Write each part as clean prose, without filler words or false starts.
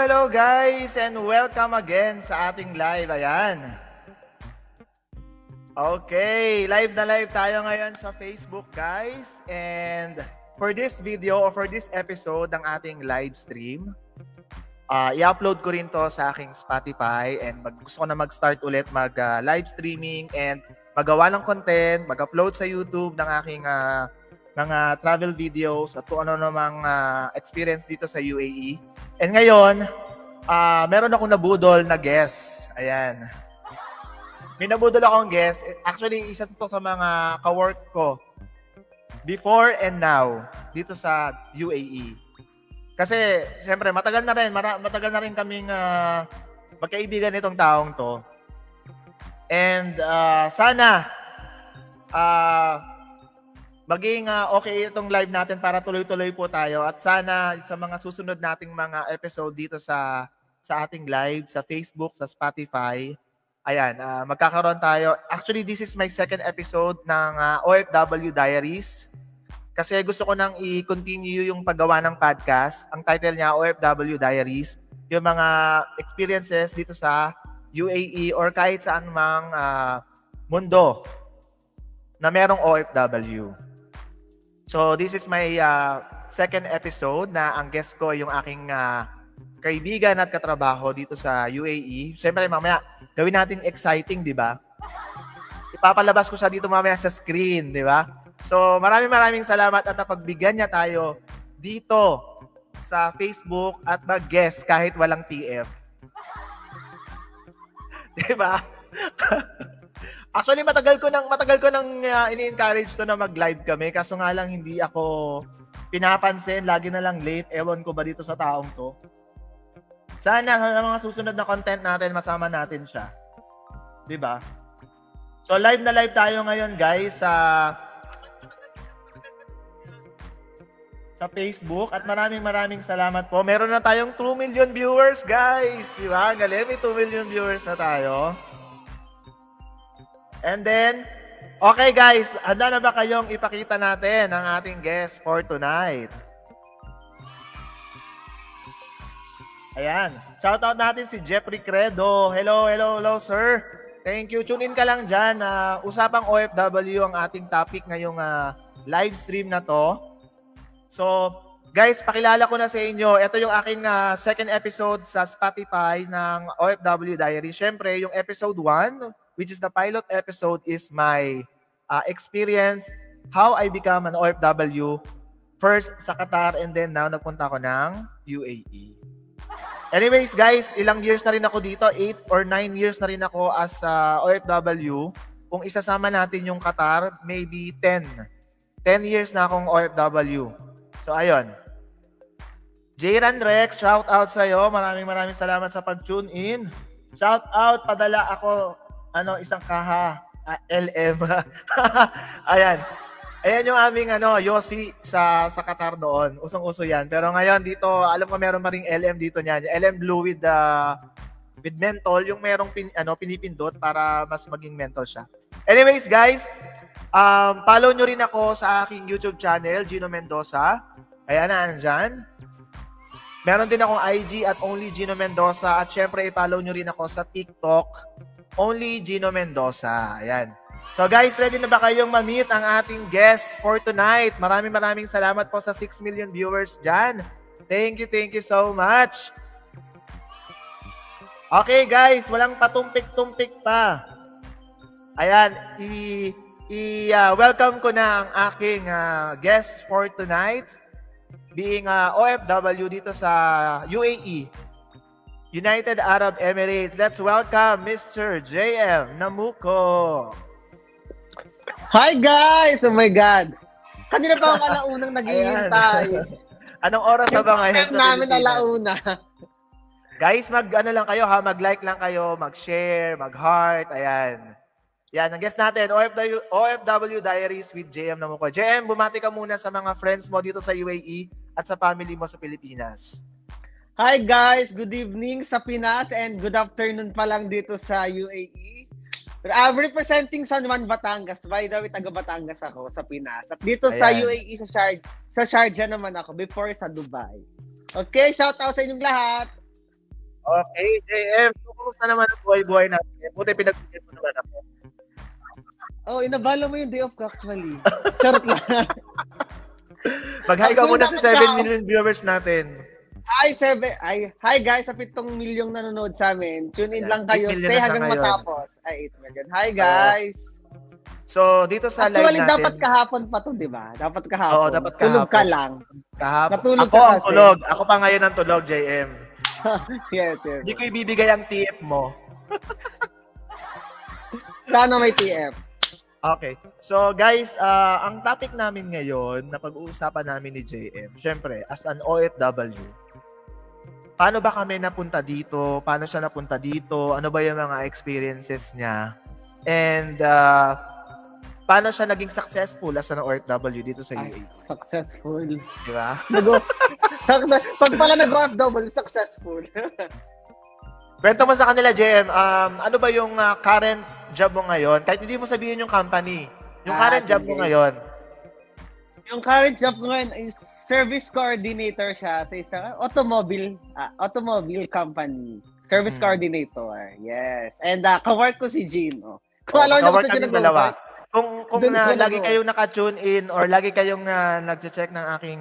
hello guys and welcome again sa ating live. Ayan. Okay, live na live tayo ngayon sa Facebook guys. And for this video or for this episode ng ating live stream, i-upload ko rin to sa aking Spotify and gusto ko na mag-start ulit live streaming and magawa ng content, mag-upload sa YouTube ng aking mga travel videos at kung ano namang experience dito sa UAE. And ngayon, meron akong nabudol na guest. Ayan. May nabudol akong guest. Actually, isa ito sa mga ka-work ko before and now dito sa UAE. Kasi, siyempre, matagal na rin kaming magkaibigan nitong taong to. And sana maging okay itong live natin para tuloy-tuloy po tayo at sana sa mga susunod nating mga episode dito sa ating live sa Facebook, sa Spotify, ayan, magkakaroon tayo. Actually, this is my second episode ng OFW Diaries kasi gusto ko nang i-continue yung paggawa ng podcast. Ang title niya, OFW Diaries, yung mga experiences dito sa UAE or kahit saan mang mundo na merong OFW. So, this is my second episode na ang guest ko yung aking kaibigan at katrabaho dito sa UAE. Siyempre, mamaya, gawin natin exciting, di ba? Ipapalabas ko siya dito mamaya sa screen, di ba? So, maraming salamat at napagbigyan niya tayo dito sa Facebook at mag-guest kahit walang TF. Di ba? Actually, matagal ko nang ini-encourage to na mag-live kami. Kaso nga lang, hindi ako pinapansin. Lagi na lang late. Ewan ko ba dito sa taong to. Sana sa mga susunod na content natin, masama natin siya. Diba? So, live na live tayo ngayon, guys, sa Facebook. At maraming salamat po. Meron na tayong 2 million viewers, guys. Diba? Galing, may 2 million viewers na tayo. And then, okay guys, handa na ba kayong ipakita natin ang ating guest for tonight? Ayan. Shoutout natin si Jeffrey Credo. Hello sir. Thank you. Tune in ka lang dyan. Usapang OFW ang ating topic ngayong live stream na to. So, guys, pakilala ko na sa inyo. Ito yung aking second episode sa Spotify ng OFW Diary. Siyempre, yung episode 1, which is the pilot episode, is my experience, how I become an OFW, first sa Qatar and then now nagpunta ako ng UAE. Anyways guys, ilang years na rin ako dito, 8 or 9 years na rin ako as OFW. Kung isasama natin yung Qatar, maybe 10 years na akong OFW. So ayun. Jayran Rex, shout out sa'yo. Maraming salamat sa pag-tune in. Shout out, padala ako isang kaha, LM. Ayan. Ayan yung aming Yossi sa Qatar doon. Usong-uso yan. Pero ngayon dito, alam ko meron pa ring LM dito niyan. LM Blue with menthol, yung merong pinipindot para mas maging menthol siya. Anyways, guys, follow nyo rin ako sa aking YouTube channel, Gino Mendoza. Ayan na, andyan. Meron din akong IG at Only Gino Mendoza. At syempre, i-follow nyo rin ako sa TikTok, Only Gino Mendoza. Ayan. So guys, ready na ba kayong ma-meet ang ating guest for tonight? Maraming salamat po sa 6 million viewers dyan. Thank you so much. Okay guys, walang patumpik-tumpik pa. Ayan, welcome ko na ang aking guest for tonight, being OFW dito sa UAE, United Arab Emirates. Let's welcome Mr. JM Namuco. Hi guys! Oh my God! Kanina pa ang alaunang naghihintay. Anong oras na ba ngayon sa namin Pilipinas? alauna. Guys, lang kayo ha, mag-like lang kayo, mag-share, mag-heart, ayan. Yan, ang guest natin, OFW Diaries with JM Namuco. JM, bumati ka muna sa mga friends mo dito sa UAE at sa family mo sa Pilipinas. Hi guys, good evening sa Pinas and good afternoon pa lang dito sa UAE. I'm representing San Juan, Batangas. By the way, taga Batangas ako sa Pinas. At dito sa UAE, sa Sharjah naman ako. Before sa Dubai. Okay, shout out sa inyong lahat. Okay, JM. So, kumusta naman ang buhay-buhay natin? Buti pinagbigyan mo naman ako. Oh, inabala mo yung day off ko actually. Charot lang. Mag-hi ka muna sa 7 million viewers natin. Hi guys, sa 7 milyong nanonood sa amin. Tune in lang kayo. Stay hanggang matapos. 8 million. Hi guys. So, dito sa actually, live natin. Dapat kahapon pa to, di ba? Dapat kahapon. Oo, dapat kahapon. Tulog ka lang. Kahapon. Natulog ako ka ang kasi. tulog. Ako pa ngayon ang tulog, JM. yes. Hindi ko ibibigay ang TF mo. Sana may TF. Okay. So, guys, ang topic namin ngayon na pag-uusapan namin ni JM, syempre, as an OFW, paano ba kami napunta dito? Paano siya napunta dito? Ano ba yung mga experiences niya? And, paano siya naging successful as an OFW dito sa UAE? Successful. Di ba? Pag pala nag-OFW, successful. Kwento mo sa kanila, JM, ano ba yung current job mo ngayon? Kahit hindi mo sabihin yung company. Yung current job mo ngayon. Yung current job ko ngayon is service coordinator siya sa isang automobile company. Service coordinator. Yes. And kawork ko si Gino. Kung alam niyo kasi Gino dalawa. Kung lagi kayong naka-tune in or lagi kayong nag-check ng aking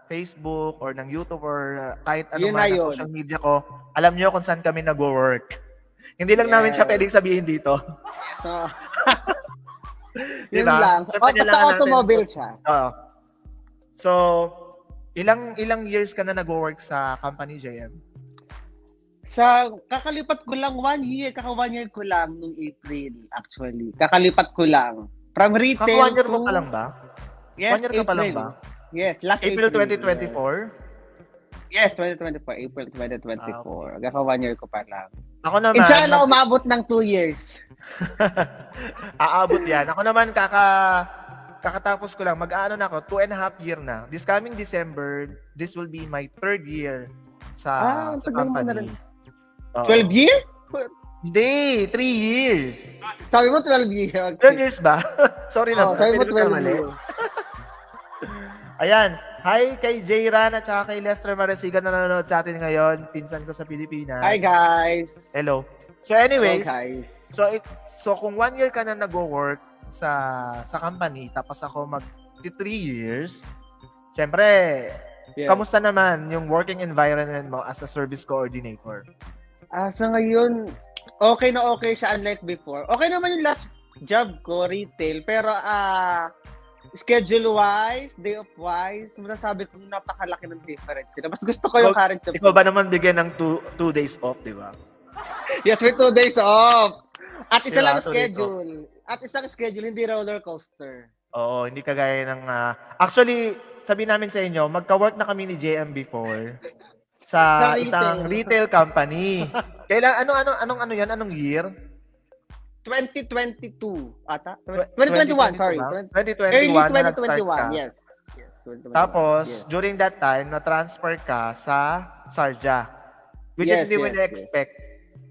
Facebook or ng YouTube or kahit anong mga social media ko, alam niyo kung saan kami nag-work. Hindi lang namin siya pwedeng sabihin dito. Yun lang. Basta automobile siya. So, ilang years ka na nag-work sa company, JM? Kakalipat ko lang 1 year. Kaka 1 year ko lang nung April, actually. Kakalipat ko lang. From retail Kaka 1 year mo pa lang ba? Yes, 1 year ka pa lang ba? Yes, last April 2024? Yes, 2024. April 2024. Kaka 1 year ko pa lang. Ako naman. Inshallah, umabot ng 2 years. Aabot yan. Ako naman, kakatapos ko lang. Mag-ano na ako, 2.5 year na. This coming December, this will be my 3rd year sa company. 12 years? Hindi, 3 years. Sabi mo 12 years. Okay. 12 years ba? Sorry na. Sabi mo 12 years. Ayan. Hi kay Jayran at saka kay Lester Marasigan na nanonood sa atin ngayon. Pinsan ko sa Pilipinas. Hi guys. Hello. So anyways, hello, guys. So kung 1 year ka na nag-work sa company, tapos ako mag 3 years, syempre, kamusta naman yung working environment mo as a service coordinator? Sa ngayon, okay na okay siya unlike before. Okay naman yung last job ko, retail, pero schedule-wise, day-off-wise, masasabi ko napakalaki ng difference. Mas gusto ko yung current job. Ikaw ba naman bigyan ng 2 days off, di ba? Yes, with 2 days off. At isa lang schedule. At isang schedule, hindi roller coaster. Oo, hindi kagaya ng... actually, sabi namin sa inyo, magka-work na kami ni JM before sa isang retail company. Kailan, ano yan? Anong year? 2022 ata? 2021, sorry. 2021 early 2021, yes. 2021. Tapos, during that time, na-transfer ka sa Sharjah. Which is hindi mo na-expect.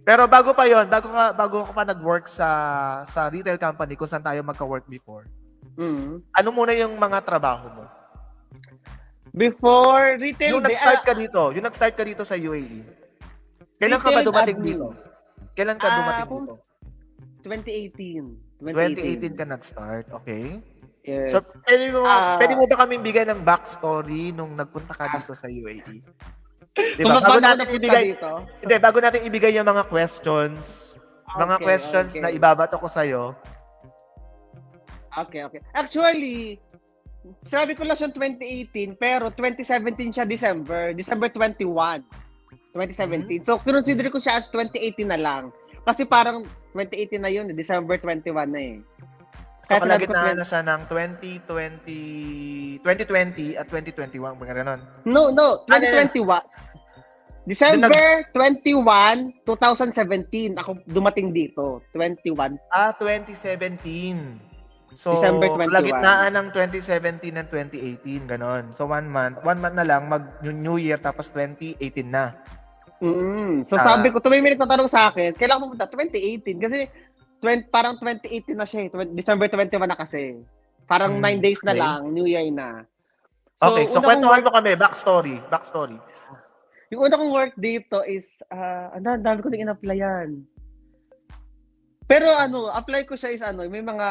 Pero bago pa yon, bago ka pa nag-work sa retail company kung saan tayo magka-work before. Ano muna yung mga trabaho mo? Before retail, yung nag-start ka dito sa UAE. Kailan ka ba dumating dito? Kailan ka dumating dito? 2018. 2018 ka nag-start, okay? Yes. So, pwede mo ba kaming bigay ng backstory nung nagpunta ka dito sa UAE? Diba? Bago natin ibigay yung mga questions, na ibabato ko sa'yo. Okay. Actually, sabi ko lang siya 2018, pero 2017 siya December 21. 2017. So, consider ko siya as 2018 na lang. Kasi parang 2018 na yun, December 21 na eh. So, kalagitnaan na siya ng 2020 at 2021, mga ganon. No, 2021. December 21, 2017, ako dumating dito. 21. 2017. So, December 21. kalagitnaan ng 2017 and 2018, ganon. So, 1 month na lang, mag-New Year, tapos 2018 na. So sabi ko, tumimik na tanong sa akin, kailangan mo punta 2018 kasi parang 2018 na siya, December 21 na kasi. Parang 9 days na lang, New Year na. So, okay, so kwentuhan mo kami, backstory. Yung una kong work dito is, ang dami ko nang in-applyan. Pero apply ko siya is may mga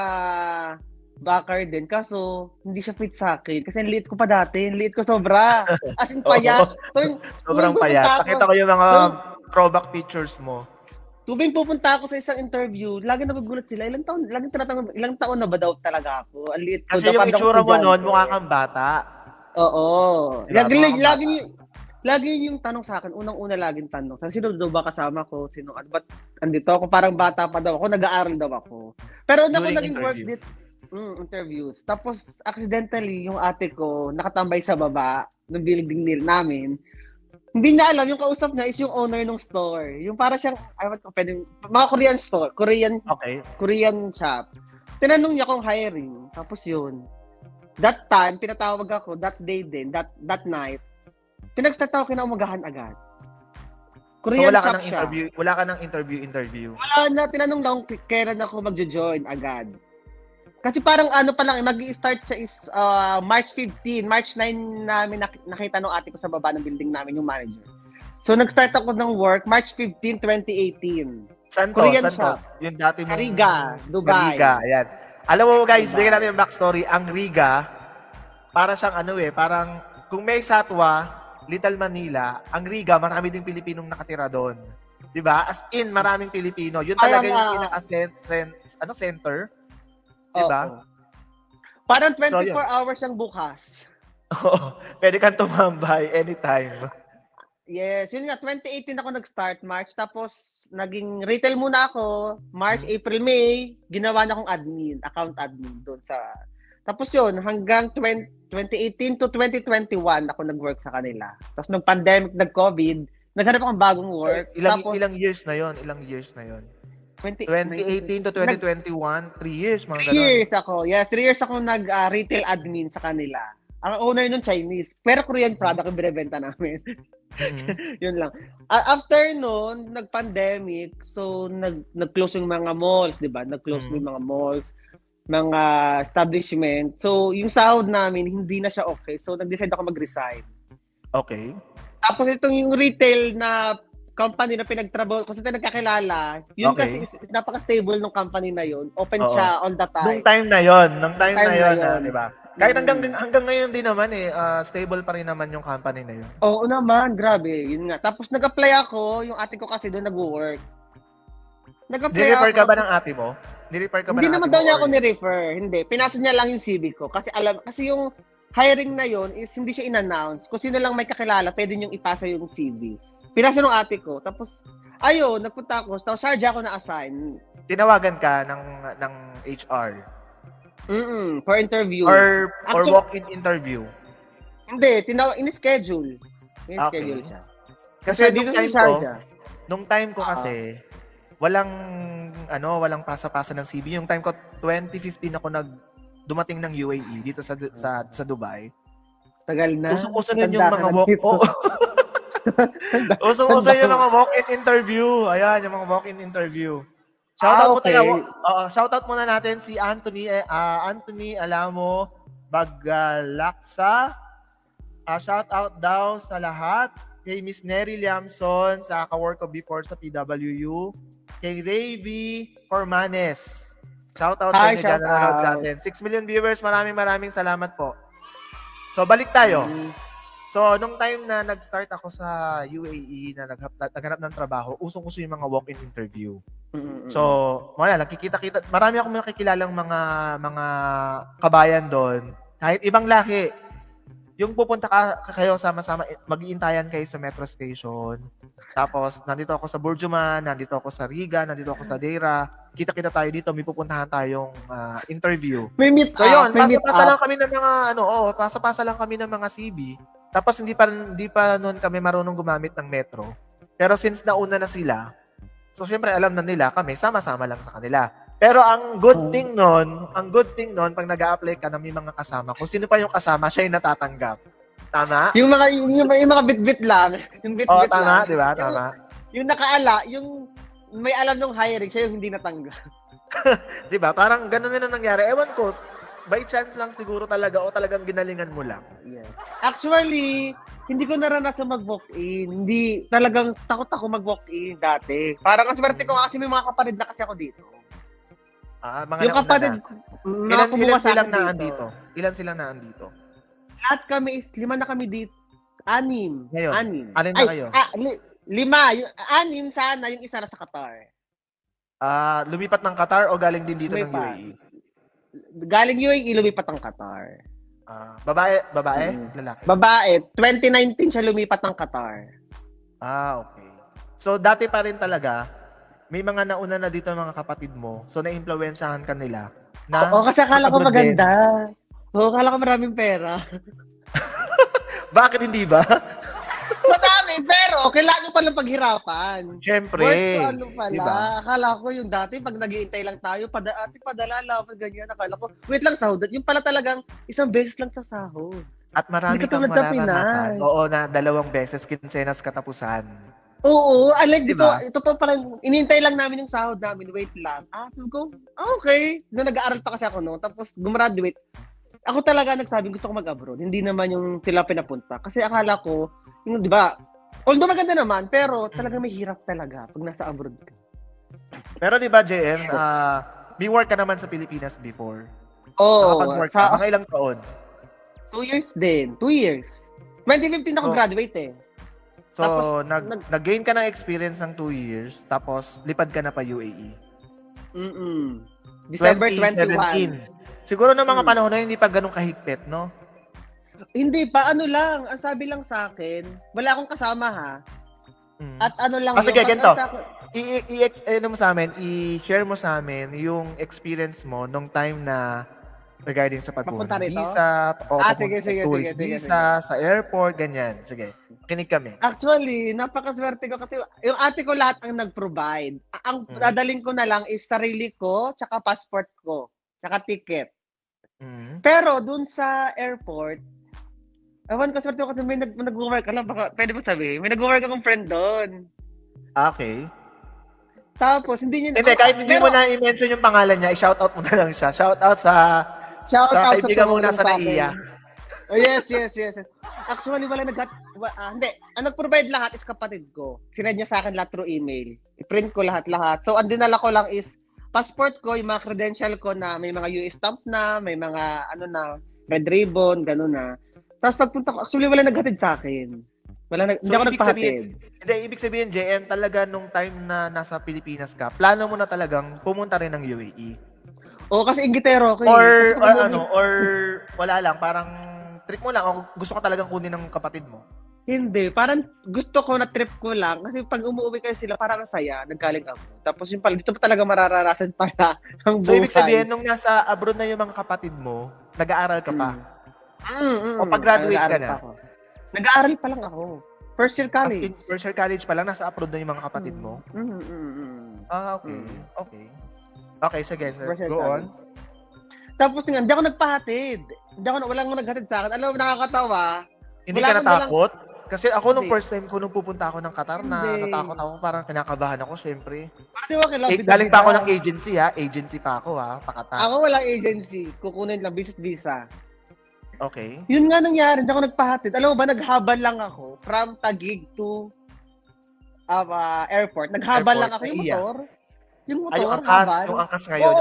backer din. Kaso, hindi siya fit sa akin. Kasi ang liit ko pa dati. Ang liit ko sobra. As in, payat. Sobrang payat. Pakita ko yung mga throwback pictures mo. Tuwing pupunta ako sa isang interview, lagi nagugulat sila. Ilang taon na ba daw talaga ako? Ang liit ko. Kasi yung itsura mo noon, mukha kang bata. Oo. Lagi yung tanong sa akin, unang-una laging tanong. Sino daw ba kasama ko? Ba't andito ako? Parang bata pa daw ako. Nag-aaral daw ako. Pero una ko naging work dito. Interviews. Tapos, accidentally, yung ate ko, nakatambay sa baba ng building namin. Hindi niya alam, yung kausap niya is yung owner ng store. Yung para siyang, mga Korean store. Korean shop. Tinanong niya kung hiring. Tapos yun. That time, pinatawag ako, that day din, that night. Pinag-start ako kinaumagahan agad. Korean so, shop siya. Wala ka ng interview? Wala na, tinanong lang kailan ako magjo-join agad. Kasi parang pa lang, mag-i-start siya is March 15. March 9 namin nakita nung ate ko sa baba ng building namin, yung manager. So, nag-start ako ng work March 15, 2018. Saan Korean to? shop. Yung dati sa Riga, Dubai. Riga, ayan. Alam mo guys, bigyan natin yung backstory. Ang Riga, para siyang parang kung may Satwa, Little Manila, ang Riga, marami ding Pilipinong nakatira doon. 'Di ba? As in, maraming Pilipino. Yun talaga yung pinaka-center. Diba? Parang 24 hours ang bukas. Oo. Pwede kang tumambay anytime. Yes. Yun nga, 2018 ako nag-start, March. Tapos, naging retail muna ako. March, April, May. Ginawa na akong account admin doon sa... Tapos yun, hanggang 2018 to 2021 ako nag-work sa kanila. Tapos nung pandemic, nag-COVID, naghanap akong bagong work. Ilang years na yon? 2018 to 2021, 3 years, mga 3 years ako. Yes, 3 years ako nag-retail admin sa kanila. Ang owner nun Chinese, pero Korean product yung binibenta namin. Yun lang. After nun, nag-pandemic, so nag-close yung mga malls, di ba? Nag-close yung mga malls, mga establishment. So, yung sahod namin, hindi na siya okay. So, nag-decide ako mag-resign. Okay. Tapos itong yung retail na company na pinagtrabaho, kasi tayo nagkakilala, yun kasi is napaka-stable ng company na yun. Open siya all the time. Nung time na yun, di ba? Kahit hanggang ngayon din naman stable pa rin naman yung company na yun. Oo naman, grabe. Yun nga. Tapos nag-apply ako, yung ate ko kasi doon nag-work. Ni-refer ka ba ng ate mo? Hindi naman daw niya ako ni-refer. Hindi. Pinasa niya lang yung CV ko. Kasi yung hiring na yun is hindi siya in-announce. Kung sino lang may kakilala, pwede niyong ipasa yung CV. Pinasa ng ate ko. Tapos, ayun, nagpunta ako. Tapos, Sharjah ako na-assign. Tinawagan ka ng HR? For interview. Or walk-in interview? Hindi. In-schedule. In-schedule siya. Kasi nung time ko kasi, walang pasa-pasa ng CV. Yung time ko, 2015 ako dumating ng UAE dito sa Dubai. Tagal na. Usong-uso nun yung mga Usong-uso yung mga walk-in interview. Ayan, yung mga walk-in interview. Shoutout muna natin si Anthony Alamo Bagalaksa. Shoutout daw sa lahat. Kay Miss Nery Liamson sa ka-work ko before sa PWU. Kay Ravy Formanes. Shoutout sa inyo dyan na nanonood sa atin. 6 million viewers, maraming salamat po. So, balik tayo. So, nung time na nag-start ako sa UAE na naghanap ng trabaho, usong-uso yung mga walk-in interview. So, nakikita-kita. Marami akong nakikilalang mga kabayan doon. Kahit ibang laki. Yung pupunta kayo sama-sama, mag-iintayan kayo sa metro station. Tapos, nandito ako sa Burjuman, nandito ako sa Riga, nandito ako sa Deira. Kita-kita tayo dito, may pupuntahan tayong interview. May meet so, yun, pasa-pasa lang kami ng mga pasa-pasa lang kami ng mga CV. Tapos hindi pa noon kami marunong gumamit ng metro. Pero since nauna na sila, so syempre alam na nila kami, sama-sama lang sa kanila. Pero ang good thing noon, pag nag-a-apply ka na may mga kasama, kung sino pa yung kasama, siya yung natatanggap. Tama? Yung mga bit-bit lang. Yung bit-bit tama, lang. Di ba? Tama. Yung nakaala, yung may alam ng hiring, siya yung hindi natanggap. Di ba? Parang ganun na nangyari. Ewan ko, by chance lang siguro talaga o talagang ginalingan mo lang. Yeah. Actually, hindi ko naranasan mag-walk-in. Hindi, talagang takot ako mag-walk-in dati. Parang ang swerte ko kasi may mga kapatid na kasi ako dito. Mga yung kapatid, ilan silang naandito? Ilan silang naandito? Lahat kami is, 5 na kami dito. 6. Ngayon, 6. 6 na kayo? 5. Yung 6 sana, yung isa na sa Qatar. Lumipat ng Qatar o galing din dito ng UAE? Galing UAE, lumipat ng Qatar. Babae? Lalaki? Babae. 2019 siya lumipat ng Qatar. Okay. So, dati pa rin talaga, may mga nauna na dito mga kapatid mo, so na-influensyahan ka nila na... Oo, kasi akala ko maganda. Oo, akala ko maraming pera. Bakit hindi ba? Madami, pero kailangan pa lang paghirapan. Siyempre. Ano pala, diba? Akala ko yung dati, pag nag-iintay lang tayo, padala lang, ganyan, akala ko, wait lang, sahod. Yung pala talagang isang beses lang sa sahod. At marami kang mararanasan. Oo, na 2 beses, kinsenas katapusan. Oo, like dito, totoo pala, inintay lang namin yung sahod namin, wait lang. Sabi ko, okay. Na nag-aaral pa kasi ako, no? Tapos, gumraduate. Ako talaga nagsabing gusto ko mag-abroad. Hindi naman yung sila pinapunta. Kasi akala ko, yung, di ba, although maganda naman, pero talaga may hirap talaga pag nasa abroad ka. Pero di ba, JM, may work ka naman sa Pilipinas before? Nakapag-work ka? Mga ilang taon? 2 years din. 2 years. 2015 ako graduate eh. So, tapos, nag-gain ka ng experience ng 2 years, tapos lipad ka na pa UAE. December 2017. Siguro ng mga panahon na hindi pa ganun kahigpit, no? Hindi pa, ano lang. Ang sabi lang sa akin, wala akong kasama ha. At ano lang sige, ganito. I-share mo sa amin yung experience mo nung time na regarding sa pagpupunta ng visa, o tourist visa, sa airport, ganyan. Sige, kinig kami. Actually, napakaswerte ko kasi yung ate ko lahat ang nag-provide. Ang dadaling ko na lang is sarili ko, tsaka passport ko, tsaka ticket. Pero dun sa airport, ewan ko, swerte ko kasi may nag-work. Alam, baka, pwede mo sabihin, may nag-work akong friend doon. Okay. Tapos, hindi niya... Hindi, kahit hindi mo na i-mention yung pangalan niya, i-shoutout mo na lang siya. Shoutout sa kaibigan mo nasa NAIA. Oh, yes. Actually, wala hindi. Ang nag-provide lahat is kapatid ko. Sinend niya sa akin lahat through email. I-print ko lahat. So, ang dinala ko lang is passport ko, yung mga credential ko na may mga US stamp na, may mga red ribbon, gano'n na. Tapos pagpunta ko, actually wala naghatid sa akin. Hindi ako nagpahatid. Ibig sabihin, JM, talaga nung time na nasa Pilipinas ka, plano mo na talagang pumunta rin ng UAE. Oo, kasi ingitero ko. Or wala lang, parang trip mo lang, o gusto ko talagang kunin ng kapatid mo. Hindi, parang gusto ko na trip ko lang kasi pag umuwi kayo sila parang saya, naggaling ako. Tapos yung pala, dito pa talaga mararanasan pala ang buhay. So ibig sabihin, nung nasa abroad na yung mga kapatid mo, nag-aaral ka pa? O pag-graduate ka na? Nag-aaral pa lang ako. First year college. First year college pa lang, nasa abroad na yung mga kapatid mo? Okay. Okay, sige, sir. Go on. Tapos nga, hindi ako nagpahatid. Walang naghatid sa akin. Alam mo, nakakatawa. Hindi ka natakot? Kasi ako nung first time ko nung pupunta ako ng Qatar, natakot ako, parang kinakabahan ako, syempre. Galing pa ako ng agency ha, agency pa ako ha, pakata. Ako walang agency, kukunin lang, visit visa. Okay. Yun nga nangyari, hindi ako nagpahatid. Alam mo ba, naghabal lang ako from Taguig to airport. Naghabal lang ako yung motor. Yung motor, yung angkas ngayon.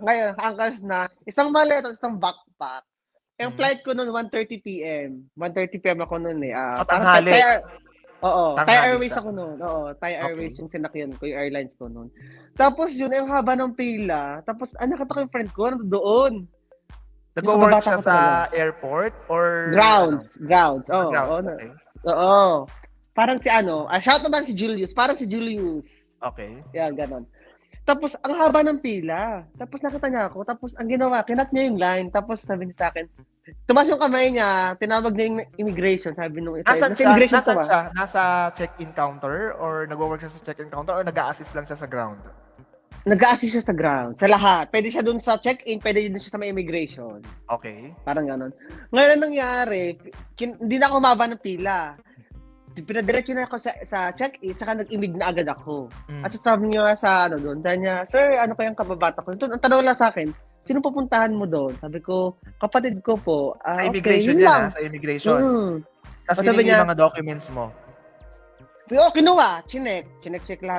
Ngayon, angkas na. Isang maleta, isang backpack. Yung flight ko noon 1:30 PM. 1:30 PM ako noon eh. Tanghali. Thai Airways ako noon. Thai Airways yung sinakyan ko, yung airlines ko noon. Tapos yun, yung haba ng pila. Tapos nakita ko yung friend ko, doon. Nag-work siya sa airport or grounds? Grounds, okay. Oo. Parang shout out si Julius. Parang si Julius. Okay. Yan, ganon. Tapos, ang haba ng pila. Tapos, nakita niya ako. Tapos, ang ginawa, kinat niya yung line. Tapos, sabi niya sa akin, tumas yung kamay niya, tinawag niya yung immigration. Sabi nung Nasaan siya? Nasa check-in counter? Or nag-work siya sa check-in counter? Or nag-a-assist lang siya sa ground? Nag-a-assist siya sa ground. Sa lahat. Pwede siya dun sa check-in, pwede dun siya sa may immigration. Okay. Parang ganon. Ngayon, ang nangyari, hindi na ako mababa ng pila. Pinadiretso na ako sa check-in, saka nag-imig na agad ako. At sabi niya sa doon, sabi niya, sir, ano kayang kababata ko? Ang tanong lang sa akin, sino pupuntahan mo doon? Sabi ko, kapatid ko po. Sa immigration okay, yan, sa immigration. Tapos Sabi hiningi niya, yung mga documents mo. kinuha, chinek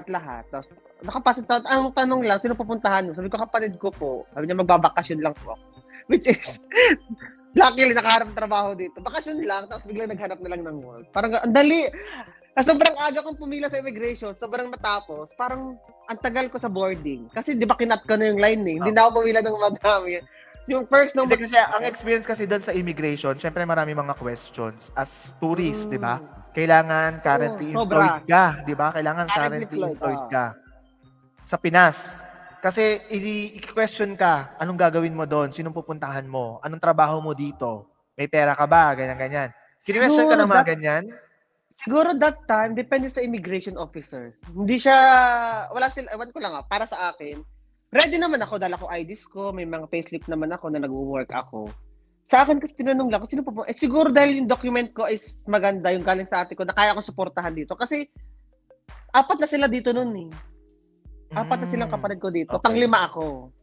lahat. Tapos, nakapasok, ang tanong lang, sino pupuntahan mo? Sabi ko, kapatid ko po. Sabi niya, magbabakasyon lang po ako. Which is, luckily, nakaharap trabaho dito. Bakasyon lang, tapos biglang naghanap na lang ng work. Parang, ang dali. Sobrang aga kong pumila sa immigration, sobrang matapos. Parang, ang tagal ko sa boarding. Kasi, di ba, kinat ko na yung line eh. Hindi na ako pumila ng madami. Yung first nung... Hindi kasi, ang experience kasi doon sa immigration, syempre marami mga questions. As tourist, di ba? Kailangan currently employed ka, di ba? Kailangan currently employed ka. Sa Pinas. Kasi i-question ka, anong gagawin mo doon? Sinong pupuntahan mo? Anong trabaho mo dito? May pera ka ba? Ganyan-ganyan. Kini-question ka ng mga ganyan? Siguro that time, depende sa immigration officer. Hindi siya, wala sila, ewan ko lang para sa akin, ready naman ako, dala ko IDs ko, may mga payslip naman ako na nag-work ako. Sa akin kasi tinanong lang ko, sino po? Siguro dahil yung document ko is maganda, yung galing sa ate ko, na kaya akong suportahan dito. Kasi, 4 na sila dito nun eh. 4 na silang kapatid ko dito. Okay. Pang-5 ako.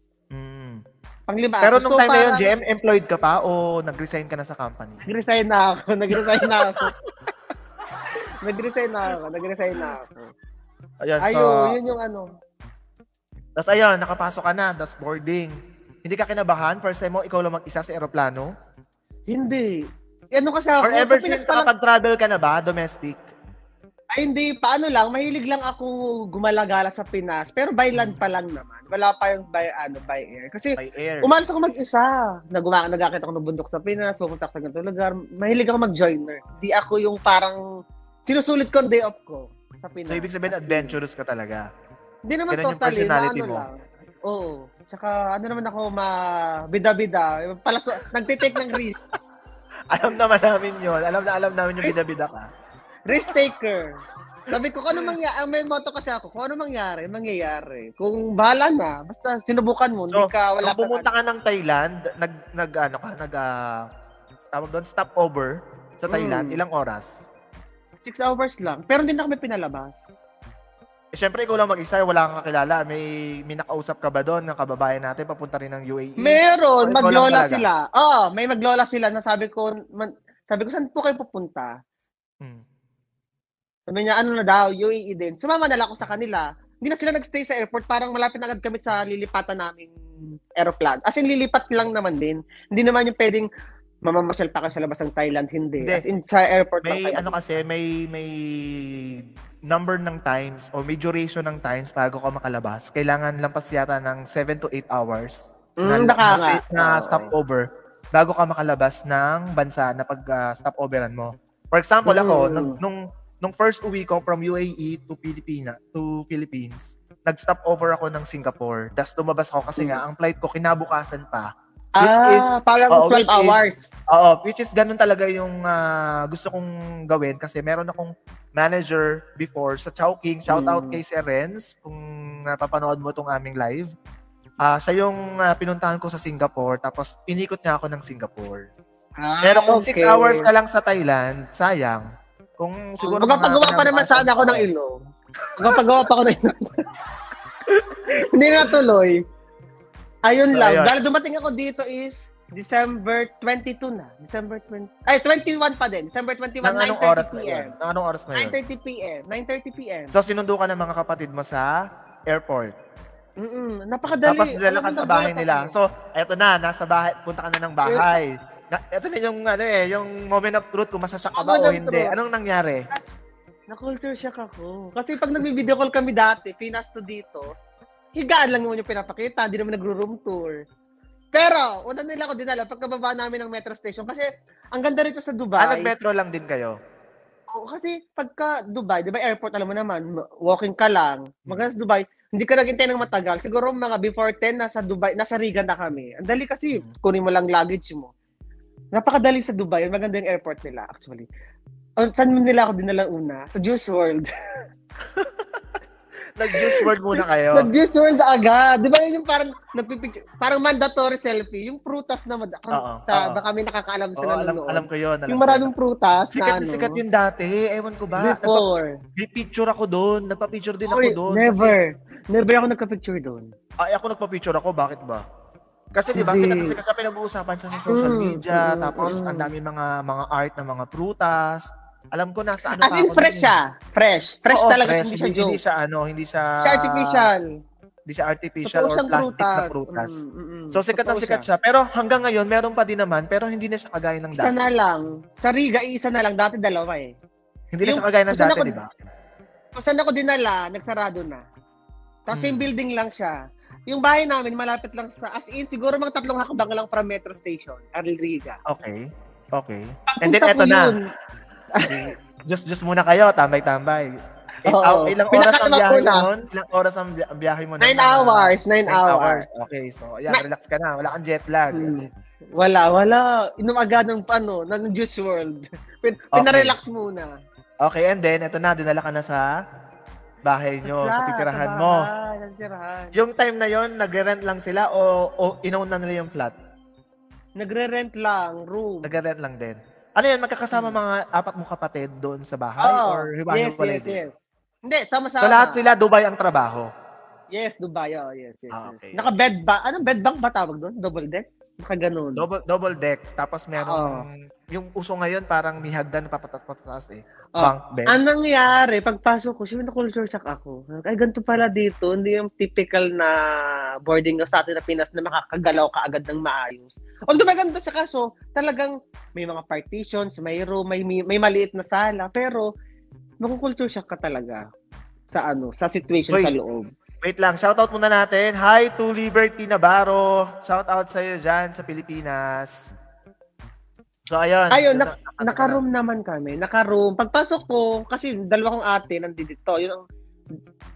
Pang-5 Pero ako. nung time na yun, JM, employed ka pa o nag-resign ka na sa company? Nag-resign na ako. Nag-resign na ako. Ayun, yun yung ano. Tapos ayun, nakapasok ka na, that's boarding. Hindi ka kinabahan? First time mo, ikaw lang mag-isa sa aeroplano? Hindi. Ano kasi ako? Or ever since nakapag-travel ka na ba, domestic? Ay, hindi. Paano lang? Mahilig lang ako gumalagala sa Pinas. Pero by land pa lang naman. Wala pa yung by air. Kasi by air. Umalis ako mag-isa. Nagakita ako ng bundok sa Pinas, pupunta ako sa ganitong lugar. Mahilig ako mag-joiner. Di ako yung parang sinusulit ko ang day off ko sa Pinas. So, ibig sabihin, adventurous ka talaga? Hindi naman ganun totally. Yung personality mo? Lang. Oo. Tsaka ano naman ako, bida-bida. Nagtitake ng risk. Alam naman namin yun. Alam namin yung bida-bida ka. Risk taker. Sabi ko, kung ano mangyari, may motto kasi ako, kung ano mangyari. Kung bahala na, basta sinubukan mo, so, hindi ka, wala kung pumunta ka ng Thailand, tawag doon, stopover sa Thailand, ilang oras? 6 hours lang. Pero hindi na kami pinalabas. Siyempre, ikaw lang mag-isa, wala kang kakilala. May nakausap ka ba doon ng kababayan natin papunta rin ng UAE? Meron, maglola sila. Oo, may maglola sila na sabi ko, saan po kayo pupunta? Sabi niya, ano na daw, UAE din. Sumama na lang ako sa kanila. Hindi na sila nagstay sa airport. Parang malapit na agad kami sa lilipatan naming aeroplane. As in, lilipat lang naman din. Hindi naman yung pwedeng mamamasyal pa kayo sa labas ng Thailand. Hindi. As in, sa airport may lang kasi, may number ng times o may duration ng times bago ka makalabas. Kailangan lampas yata ng 7 to 8 hours na stopover bago ka makalabas ng bansa na pag-stopoveran mo. For example, ako, nung first uwi ko from UAE to Philippines, nag-stop over ako ng Singapore. Tapos lumabas ako kasi nga, ang flight ko kinabukasan pa. Which is, parang 12 hours. Which is ganun talaga yung gusto kong gawin kasi meron akong manager before sa Chowking. Shout out kay Sir Renz kung napapanood mo tong aming live. Siya yung pinuntahan ko sa Singapore tapos inikot niya ako ng Singapore. Pero kung 6 hours ka lang sa Thailand, sayang. Kung siguro magpapagawa pa naman sana ako ng ilong. Magpapagawa pa ako ng ilong. Hindi na tuloy. Ayun lang. Dahil dumating ako dito is December 22 na. 21 pa din. December 21, 9:30 p.m. Anong oras na yun? 9:30 p.m. 9:30 p.m. So, sinundo ka ng mga kapatid mo sa airport? Napakadali. Tapos dala ka sa bahay nila. So, eto na. Nasa bahay. Punta ka na ng bahay. Ito na yung yung moment of truth kung masasyak ka ba o hindi. Anong nangyari? Na-culture shock ako. Kasi pag nagbi-video call kami dati, Pinas to dito, higaan lang naman yung pinapakita, hindi naman nagro-room tour. Pero, una nila ako dinala pagkababa namin ng metro station kasi ang ganda rito sa Dubai. Nag-metro lang din kayo? Oo, kasi pagka Dubai, Dubai airport, alam mo naman, walking ka lang. Maganda sa Dubai, hindi ka naghintay ng matagal. Siguro mga before 10, nasa Dubai, nasa Riga na kami. Ang dali kasi, kunin mo lang luggage mo. Napakadali sa Dubai. Maganda yung airport nila, actually. Saan mo nila ako dinala una? Sa Juice World. Nag-Juice World muna kayo? Nag-Juice World agad. Di ba yun yung parang mandatory selfie? Yung prutas naman. Baka may nakakaalam sa nanonood. Alam ko yun. Yung maraming prutas. Sikat yun dati. Ewan ko ba? Before. May picture ako doon. Nagpa-picture din ako doon. Never ako nagka-picture doon. Ako nagpa-picture ako. Bakit ba? Kasi 'di ba, sikat na sikat siya, pinag-uusapan siya sa social media, tapos ang mm. dami mga art ng mga prutas. Alam ko nasa ano As pa in, ako nun fresh eh. siya. Fresh. Fresh Oo, talaga, fresh. hindi siya Hindi joke. siya ano, Siya artificial. hindi siya artificial Totoo or siyang plastic na prutas. prutas. So sikat na Totoo sikat siya. siya, pero hanggang ngayon meron pa din naman, pero hindi na siya kagaya ng Isa na dati. lang. Sa Riga, isa na lang. Dati dalawa eh. Hindi na Yung, siya kagaya ng kung saan dati, ako, di ba? kung saan ako dinala, nagsarado na. Tapos yung building lang siya. Yung bahay namin, malapit lang sa, as in, siguro mga 3 hakbang lang from metro station, Riga. Okay. And then Pagpunta eto ko na. yun. Just muna kayo, tambay-tambay. Oo. Ilang oras ang Pinakalawa biyahe ko na. mo nun? Ilang oras ang biyahe mo nun? 9 hours. 9 hours. Okay, so ayan, relax ka na. Wala kang jet lag. Wala. Inom agad ng ng Juice World. Pinarelax muna. Okay, and then, eto na, dinala ka na sa bahay nyo, sa titirahan mo. Yung time na yon nagre-rent lang sila o inauna nila yung flat? Nagre-rent lang, room. Nagre-rent lang din. Ano yan, magkakasama mga 4 mong kapatid doon sa bahay? Or hiwa-hiwalay din? Yes. Hindi, sama-sama. So lahat sila Dubai ang trabaho? Yes, Dubai. Oh, yes. Okay. Naka-bed ba? Anong bed bank ba tawag doon? Double deck? Nakaganon. Double deck. Tapos meron, yung uso ngayon parang may hagdan na papatas-patas eh. Oh. Bunk bed. Anong nangyari? Pagpasok ko, na culture shock ako. Ay, ganito pala dito. Hindi yung typical na boarding sa atin na Pinas na makakagalaw ka agad ng maayos. Although maganda siya, kaso talagang may mga partitions, may room, may maliit na sala, pero makukulture shock ka talaga sa situation sa loob. Wait lang, shoutout muna natin. Hi to Liberty Navarro. Shoutout sa'yo dyan sa Pilipinas. So, ayun. Naka-room naman kami. Naka-room. Pagpasok ko, kasi 2 kong ate nandito. Yung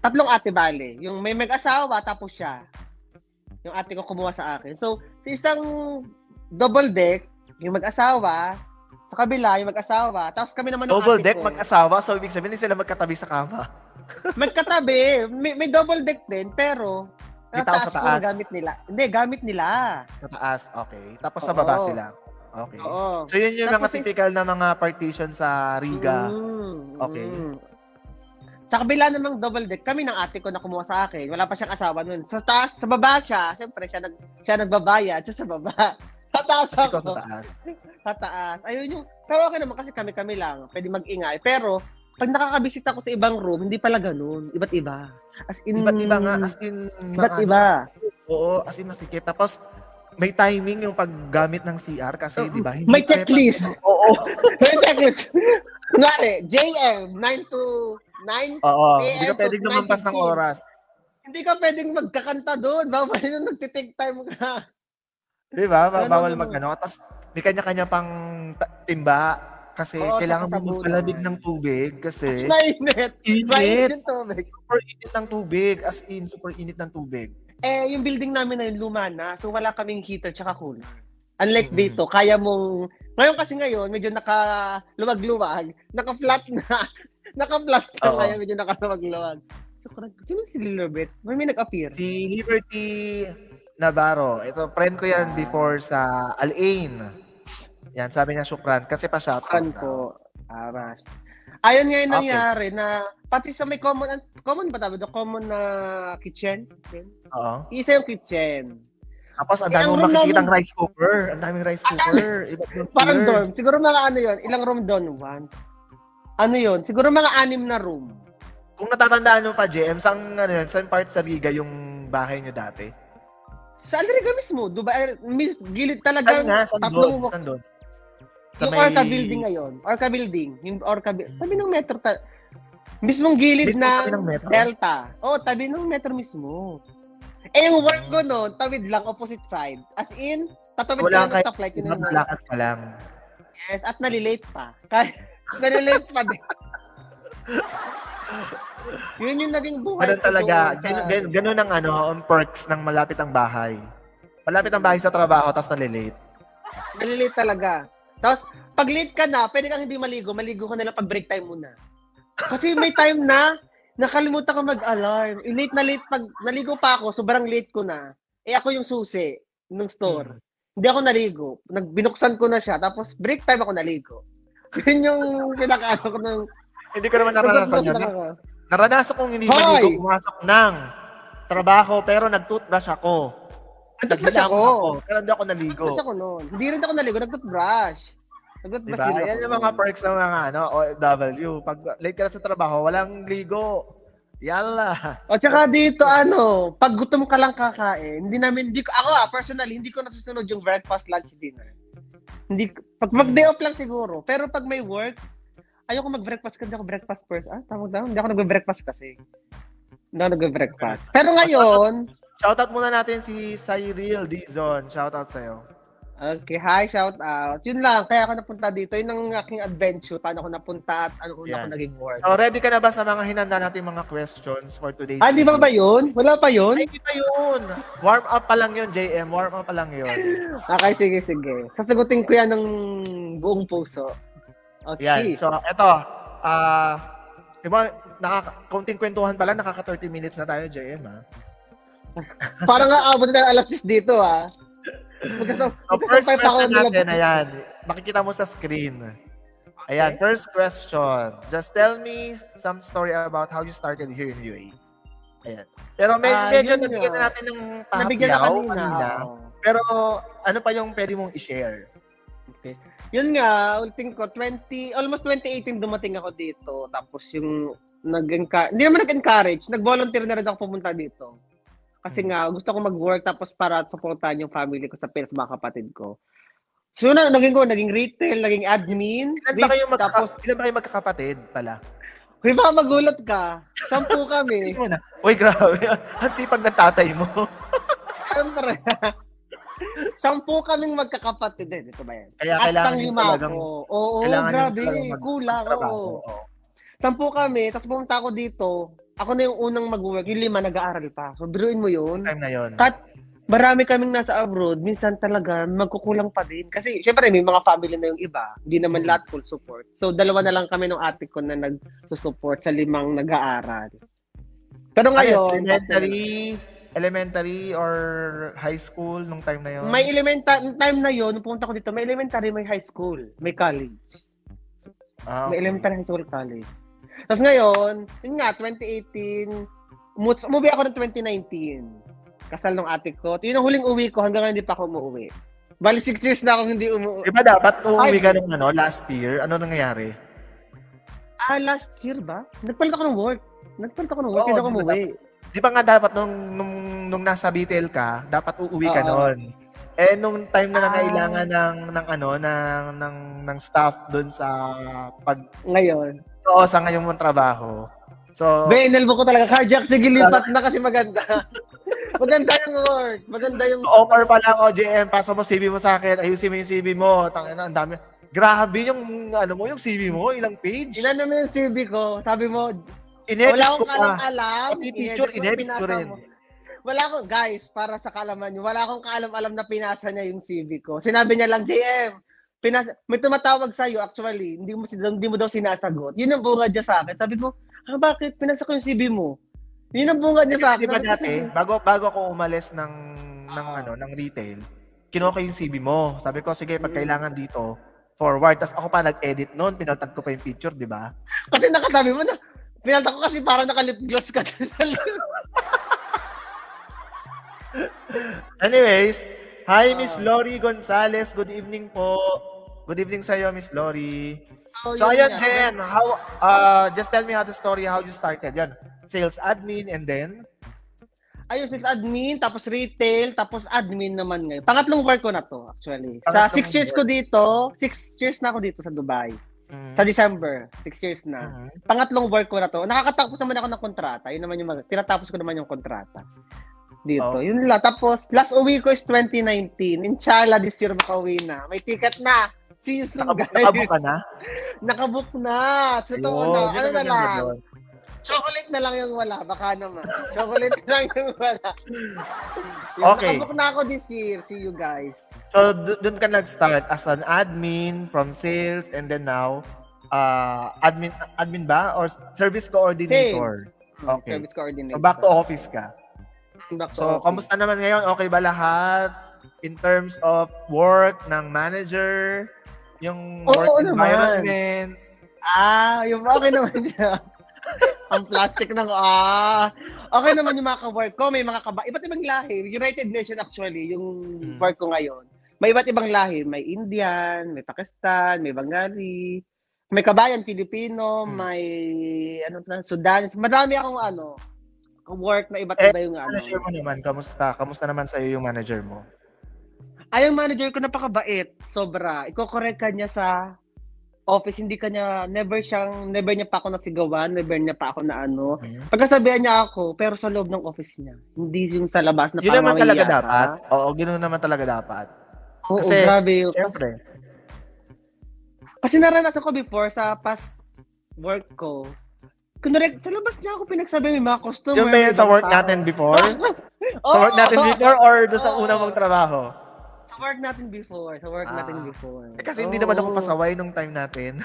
3 ate bale. Yung may mag-asawa, tapos siya. Yung ate ko kumuha sa akin. So, sa isang double deck, yung mag-asawa, sa kabila, yung mag-asawa, tapos kami naman ng ate ko. Double deck, mag-asawa? So, ibig sabihin, hindi sila magkatabi sa kama? Magkatabi. May double deck din, pero sa taas. Gamit nila. Hindi, gamit nila. Sa taas, okay. Tapos sa baba sila. Okay. Oo. So, yun yung mga typical na mga partition sa Riga. Okay. Sa kabila namang double deck, kami ng ate ko na kumuha sa akin. Wala pa siyang asawa nun. Sa taas, sa baba siya. Siyempre, siya nagbabayad. Siya sa baba. Sa taas ako. Sa taas. Ayun yung, pero okay naman kasi kami lang. Pwede mag-ingay. Pero, pag nakakabisita ko sa ibang room, hindi pala ganun. Iba't iba. As in, iba't iba nga. As in, iba't iba. Oo, as in masikip. Tapos, may timing yung paggamit ng CR kasi, di ba? May checklist. Oo. May checklist. Kunwari, JM, 9 to 9 Oo, PM hindi ka pwedeng lumampas ng oras. Hindi ka pwedeng magkakanta doon. Bawal yung nagtitake time ka. Di ba? Bawal mag-ano. Tapos, may kanya-kanya pang timba kasi kailangan mo magpalabig ng tubig kasi mainit. Mainit yung tubig. Super init ng tubig. As in, super init ng tubig. Yung building namin na yun, luma na. So, wala kaming heater tsaka cooler. Unlike dito, kaya mong... Ngayon kasi medyo naka-luwag-luwag. Naka-flat na. Naka-flat na kaya medyo naka-luwag-luwag. So, sino si Lilibet? May nag-appear. Si Liberty Navarro. Ito, friend ko yan before sa Al-Ain. Yan, sabi niya syukran. Kasi pa-shoutout po. Ayun nga yung nangyari na pati sa may common ba tawag? Common na kitchen? Oo. Isa yung kitchen. Tapos ang dami mong makikitang rice cooker. Ang daming rice cooker. Parang dorm. Siguro mga yun. Ilang room doon? 1. Yun? Siguro mga 6 na room. Kung natatandaan mo pa, JM, saan part sa Riga yung bahay nyo dati? Sa Riga mismo. Dubai, gilid talaga. Saan doon? Yung Orca Building ngayon. Orca Building. Yung Orca Building. Tabi ng metro. Mismong gilid ng Delta. Tabi ng metro mismo. Yung work ko noon, tawid lang, opposite side. As in, tatawid ka lang ng stoplight. Lakad ka lang. Yes, at nalilate pa. Nalilate pa din. Yun yung naging buhay. Ganun talaga. Ganun ang perks ng malapit ang bahay. Malapit ang bahay sa trabaho, tapos nalilate. Nalilate talaga. Tapos, pag late ka na, pwede kang hindi maligo. Maligo ka na lang pag break time muna. Kasi may time na, nakalimutan ka mag-alarm. Late na late. Pag naligo pa ako, sobrang late ko na. Ako yung susi ng store. Hindi ako naligo. Binuksan ko na siya. Tapos, break time ako naligo. Yun yung pinakaano ko ng... Hindi ko naman naranasan yun. Naranasan kong hindi maligo, pumasok ng trabaho, pero nag-toothbrush ako. Nag-toothbrush ako. Pero hindi ako naligo. Nag-toothbrush ako noon. Hindi rin ako naligo, nag-toothbrush. Diba? Yan yung mga perks ng mga OFW. Pag late ka na sa trabaho, walang ligo. Yala. O tsaka dito, pag gutom ka lang kakain, personally, hindi ko nasusunod yung breakfast, lunch, dinner. Pag day off lang siguro. Pero pag may work, ayoko mag-breakfast kasi ako breakfast person. Tawag daw. Hindi ako nag-breakfast kasi. Hindi ako nag-breakfast. Pero ngayon, shoutout muna natin si Cyril Dizon. Shoutout sa'yo. Okay, hi, shout out. Yun lang, kaya ako napunta dito. Yun ang aking adventure, paano ako napunta at ano ako naging work. So, ready ka na ba sa mga hinanda nating mga questions for today's di ba yun? Wala pa yun? Ay, di pa yun. Warm up pa lang yun, JM. Warm up pa lang yun. Okay, sige. Sasagutin ko yan ng buong puso. Okay. Yan. So, eto. Diba, kaunting kwentuhan pa lang, nakaka 30 minutes na tayo, JM, ha? Parang nga abot na alas 10 dito, ha? So, first question natin, ayan. Makikita mo sa screen. Ayan, first question. Just tell me some story about how you started here in UAE. Ayan. Pero medyo nabigyan na natin ng pahapiyaw kanina. Pero ano pa yung pwede mong i-share? Okay. Yun nga, ulting ko, almost 2018 dumating ako dito. Tapos yung hindi naman nag-encourage, nag-volunteer na rin ako pumunta dito. Kasi nga, gusto ko mag-work tapos para supportahan yung family ko sa Pinas, mga kapatid ko. So, naging retail, naging admin. Ilan ba kayo magkakapatid pala? Uy, baka magulat ka. 10 kami. Uy, grabe. Ang sipag ng tatay mo. Siyempre. 10 kaming magkakapatid. Ito ba yan? Kaya at pang 5 ako. Oo, grabe. Kulang. 10 kami. Tapos pumunta ako dito. Ako na yung unang mag-work, yung 5 nag-aaral pa. So, biruin mo yun. Time na yun. At marami kaming nasa abroad, minsan talaga magkukulang pa din. Kasi, syempre, may mga family na yung iba. Hindi naman lahat full support. So, 2 na lang kami ng ate ko na nag-support sa 5 nag-aaral. Pero ngayon... Elementary or high school nung time na yun? May time na yun, nung pumunta ko dito, may elementary, may high school, may college. Okay. May elementary, high school, college. Tapos ngayon, yun nga, 2018, umuwi ako ng 2019. Kasal ng ate ko. Yun ang huling uwi ko, hanggang ngayon hindi pa ako umuwi. Bali, 6 years na akong hindi umuwi. Diba dapat umuwi ka nung last year? Ano nangyayari? Last year ba? Nagpalit ako ng work. Hindi ako umuwi. Di ba nga dapat nung nasa retail ka, dapat uuwi ka noon. Eh, nung time na nangailangan ng staff doon sa Ngayon. Oo, sa ngayon mong trabaho. So, inelbo ko talaga. Cardiac, sige, lipat na kasi maganda. Maganda yung work. Maganda yung... Offer pa lang, JM, pasa mo CV mo sa akin, ayusin mo yung CV mo. Tangina, ang dami. Grabe yung, yung CV mo, ilang page. Inano mo yung CV ko, sabi mo, inedit wala ko akong alam-alam. Pati picture, inedit ko rin. Wala akong, guys, para sa kalaman nyo, wala akong kaalam-alam na pinasa niya yung CV ko. Sinabi niya lang, JM, may tumatawag sa'yo, actually, hindi mo daw sinasagot. Yun ang bunga niya sa akin. Sabi ko, bakit? Pinasa ko yung CV mo. Yun ang bunga niya sa akin. Diba dati, bago ako umalis ng retail, kinuha ko yung CV mo. Sabi ko, sige, pag kailangan dito, forward. Tapos ako pa nag-edit noon, pinaltan ko pa yung picture, di ba? Kasi nakasabi mo na, pinaltan ko kasi parang naka-lip gloss ka. Anyways, hi Miss Lori Gonzales. Good evening po. Good evening sa iyo, Miss Lori. So ayun, Jen, just tell me the story how you started. Yan, sales admin and then? Ayun, sales admin, tapos retail, tapos admin naman ngayon. Pangatlong work ko na to, actually. Sa 6 years ko dito, 6 years na ako dito sa Dubai. Sa December, 6 years na. Pangatlong work ko na to. Nakakatapos naman ako ng kontrata. Yun naman tinatapos ko naman yung kontrata. Dito. Yun lang. Tapos, last uwi ko is 2019. Inshallah, this year makauwi na. May ticket na. See you soon, guys. Nakabook ka na? Nakabook na. Totoo na. Ano na lang? Chocolate na lang yung wala. Baka naman. Chocolate na lang yung wala. Okay. Nakabook na ako this year. See you guys. So, doon ka nag-start as an admin from sales and then now, admin ba? Or service coordinator? Same. Okay. Service coordinator. So, back to office ka. So, kamusta naman ngayon? Okay ba lahat? In terms of work ng manager, yung work environment? Yung okay naman siya. Ang plastic ng Okay naman yung mga ka-work ko. May mga iba't ibang lahi. United Nation actually, yung work ko ngayon. May iba't ibang lahi. May Indian, may Pakistan, may Bengali, may kabayan Pilipino, may Sudan. Madami akong work na iba't iba yung Manager mo naman, kamusta? Kamusta naman sa'yo yung manager mo? Ay, yung manager ko napakabait. Sobra. Iko-correct ka niya sa office, never niya pa ako nasigawan, never niya pa ako na Pagkasabihan niya ako, pero sa loob ng office niya. Hindi yung sa labas na yun naman talaga dapat. Oo, ganoon naman talaga dapat. Oo, grabe. Siyempre. Kasi naranasan ko before sa past work ko. Kunwari, sa labas niya ako pinagsabi, may mga customer. Yung ba sa work natin before? Sa work natin before or doon sa unang mong trabaho? Sa work natin before. Kasi hindi naman ako pasaway nung time natin.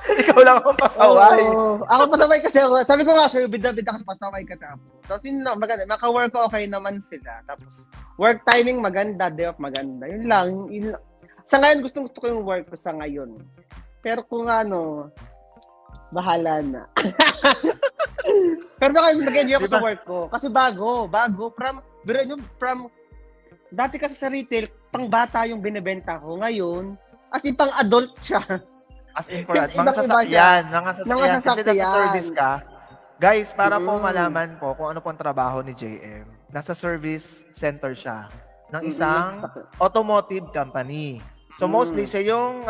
Ikaw lang akong pasaway. Ako pasaway kasi ako. Sabi ko nga sa'yo, bida-bida kasi pasaway ka tapos. Tapos yun lang, maganda. Maka-work ko okay naman sila. Tapos, work timing maganda, day off maganda. Yun lang. Sa ngayon, gusto ko yung work ko sa ngayon. Pero kung bahala na. Pero sa ngayon, nag-enjoy ako sa work ko. Kasi bago. From dati kasi sa retail, pang bata yung binebenta ko. Ngayon, as in pang adult siya. As in for mga sasakyan. Kasi nasa service ka. Guys, para po malaman po kung ano pong trabaho ni JM, nasa service center siya ng isang automotive company. So mostly siya yung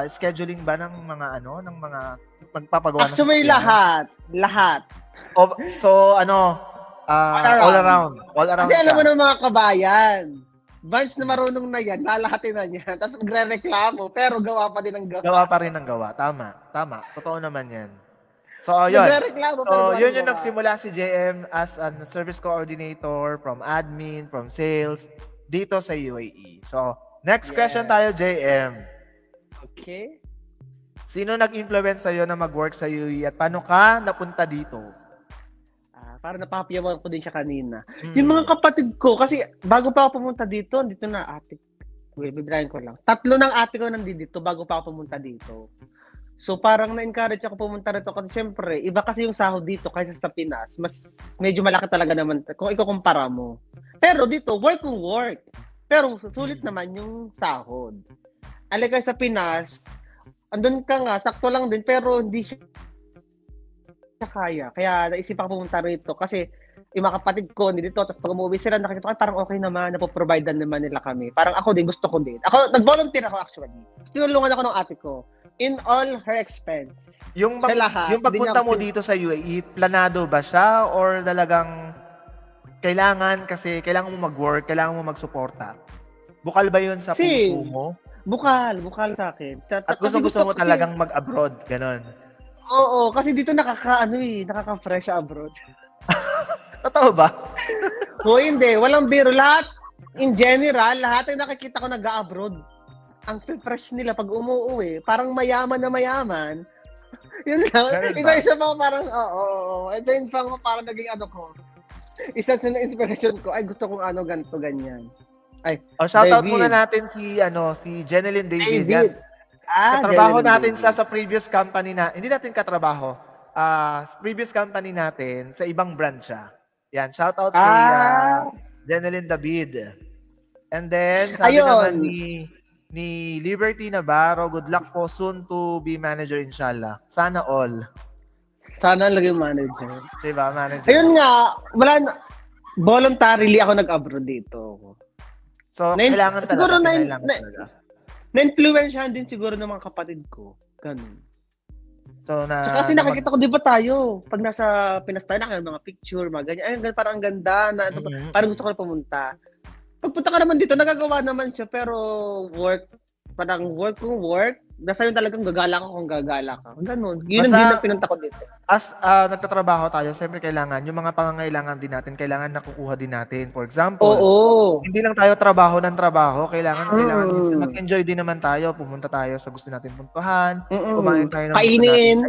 scheduling ba ng mga magpapagawa ng actually lahat. So all around. Kasi alam mo ng mga kabayan, once na marunong na yan, lalahatin na niya. Tapos magre-reklamo, pero gawa pa din ng gawa. Gawa pa rin ng gawa. Tama. Totoo naman yan. So, yun. Yun yung nagsimula si JM as a service coordinator, from admin, from sales, dito sa UAE. So, next question tayo, JM. Okay. Sino nag-influence sa'yo na mag-work sa UAE at paano ka napunta dito? Para napapayawan ko din siya kanina. Yung mga kapatid ko, kasi bago pa ako pumunta dito na ate. Bibilahin ko lang. 3 ng ate ko nandito bago pa ako pumunta dito. So parang na-encourage ako pumunta rito kasi syempre, iba kasi yung sahod dito kaysa sa Pinas. Mas medyo malaki talaga naman kung ikukumpara mo. Pero dito, work. Pero sulit naman yung sahod. Alay sa Pinas, andun ka nga, sakto lang din, pero hindi siya kaya. Kaya naisipan ko pumunta rito kasi yung mga kapatid ko hindi dito. Tapos pag umuwi sila, nakita ko parang okay naman, napoprovide naman nila kami. Parang ako din, gusto ko din. Ako, nag-volunteer ako actually. Tinulungan ako ng ate ko in all her expense. Yung pagpunta mo dito sa UAE, planado ba siya or talagang kailangan mo mag-work, kailangan mo magsuporta? Bukal ba yun sa puso mo? Bukal sa akin. At gusto mo talagang mag-abroad, ganon? Oo, kasi dito nakaka-fresh abroad. Totoo ba? Hindi. Walang biro. Lahat, in general, lahat ay nakikita ko nag-abroad. Ang fresh nila pag umuwi, parang mayaman na mayaman. Yun lang. Isa pa parang, ito yung parang naging ko. Isa sa inspiration ko, ay gusto kong ganito, ganyan. Shoutout muna natin si Jeneline David. Katrabaho natin siya sa previous company hindi natin katrabaho. Previous company natin, sa ibang branch siya. Yan, shout out kay Jeneline David. And then, sabi naman ni Liberty Navarro, good luck po soon to be manager inshallah. Sana all. Sana lagi manager. Diba, manager? Ayun nga, voluntarily ako nag-abroad dito. So, kailangan talaga. Na-influensyahan din siguro ng mga kapatid ko. Ganun. So, kasi nakikita ko, di ba tayo, pag nasa Pinas tayo, nakikita mga picture, mga ganyan. Parang ang ganda. Parang gusto ko na pumunta. Pagpunta ka naman dito, nagagawa naman siya, pero parang work. Nasa yun talagang gagala ka kung gagala ka. Ganun. Yun ang pinunta ko dito. As nagtatrabaho tayo, siyempre kailangan, yung mga pangangailangan din natin, kailangan nakukuha din natin. For example, hindi lang tayo trabaho ng trabaho, kailangan din mag-enjoy din naman tayo, pumunta tayo sa gusto natin puntahan, kumain tayo ng kainin.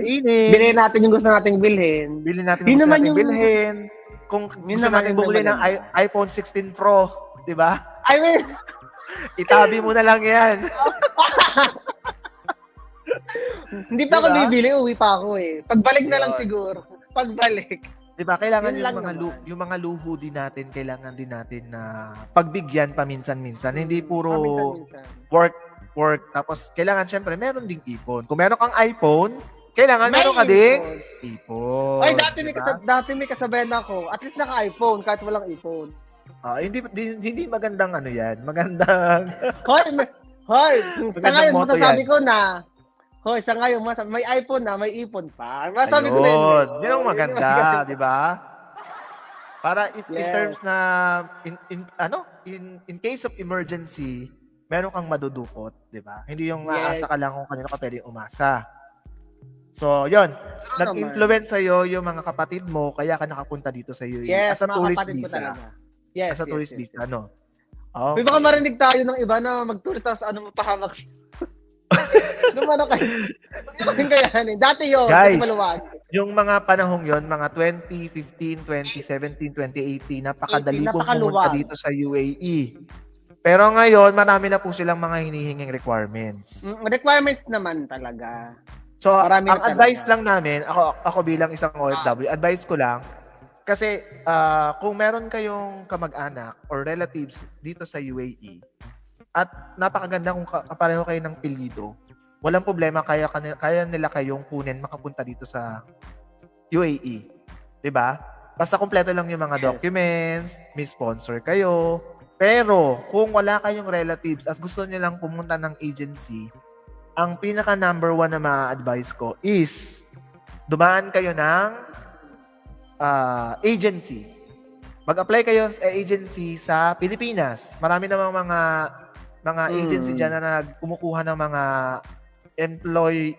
Bilhin natin yung gusto nating bilhin. Bilhin natin yung gusto nating bilhin. Kung gusto natin bumili ng iPhone 16 Pro, di ba? Itabi mo na lang yan. Hindi pa ako bibili, uwi pa ako eh. Pagbalik na lang siguro. Pagbalik. 'Di ba? Kailangan Yun lang naman. yung mga luho din natin, kailangan din natin na pagbigyan paminsan-minsan. Hindi puro Paminsan-minsan. work tapos kailangan syempre meron ding ipon. Kung meron kang iPhone, kailangan May meron ka ding ipon. Oy, dati diba? may kasabayan ako. At least naka-iPhone kahit walang iPhone. Hindi magandang ano 'yan. Magandang Hoy, sa ngayon motto masasabi yan. ko na sa ngayon may iPhone na, may ipon pa. Masasabi ko na yun. Ayun. Yun ang maganda, 'di ba? Para in Yes. terms na in case of emergency, meron kang madudukot, 'di ba? Hindi yung aasa ka lang kung kanino ka pwedeng umasa. So, 'yon. Nag-influence sa'yo yung mga kapatid mo kaya ka nakapunta dito sa UAE Yes, as a mga tourist kapatid ko visa. talaga. Yes, As a tourist visa, no? Okay. May baka marinig tayo ng iba na mag-tourist tapos mapahamak. Ano kayo? Ano kayanin? Dati yun. Guys, maluwag. yung mga panahong yon, mga 2015, 2017, 2018, napakadali pong pumunta dito sa UAE. Pero ngayon, marami na po silang mga hinihinging requirements. Requirements naman talaga. So, Marami ang na advice talaga. lang namin, ako bilang isang OFW, advice ko lang, kasi kung meron kayong kamag-anak or relatives dito sa UAE, at napakaganda kung kapareho kayo ng pilito, walang problema, kaya nila kayong kunin makapunta dito sa UAE. 'Di ba? Basta kumpleto lang yung mga documents, may sponsor kayo. Pero kung wala kayong relatives at gusto niyo lang pumunta ng agency, ang pinaka number 1 na ma-advise ko is dumaan kayo ng agency. Mag-apply kayo sa agency sa Pilipinas. Marami namang mga agency dyan na kumukuha ng mga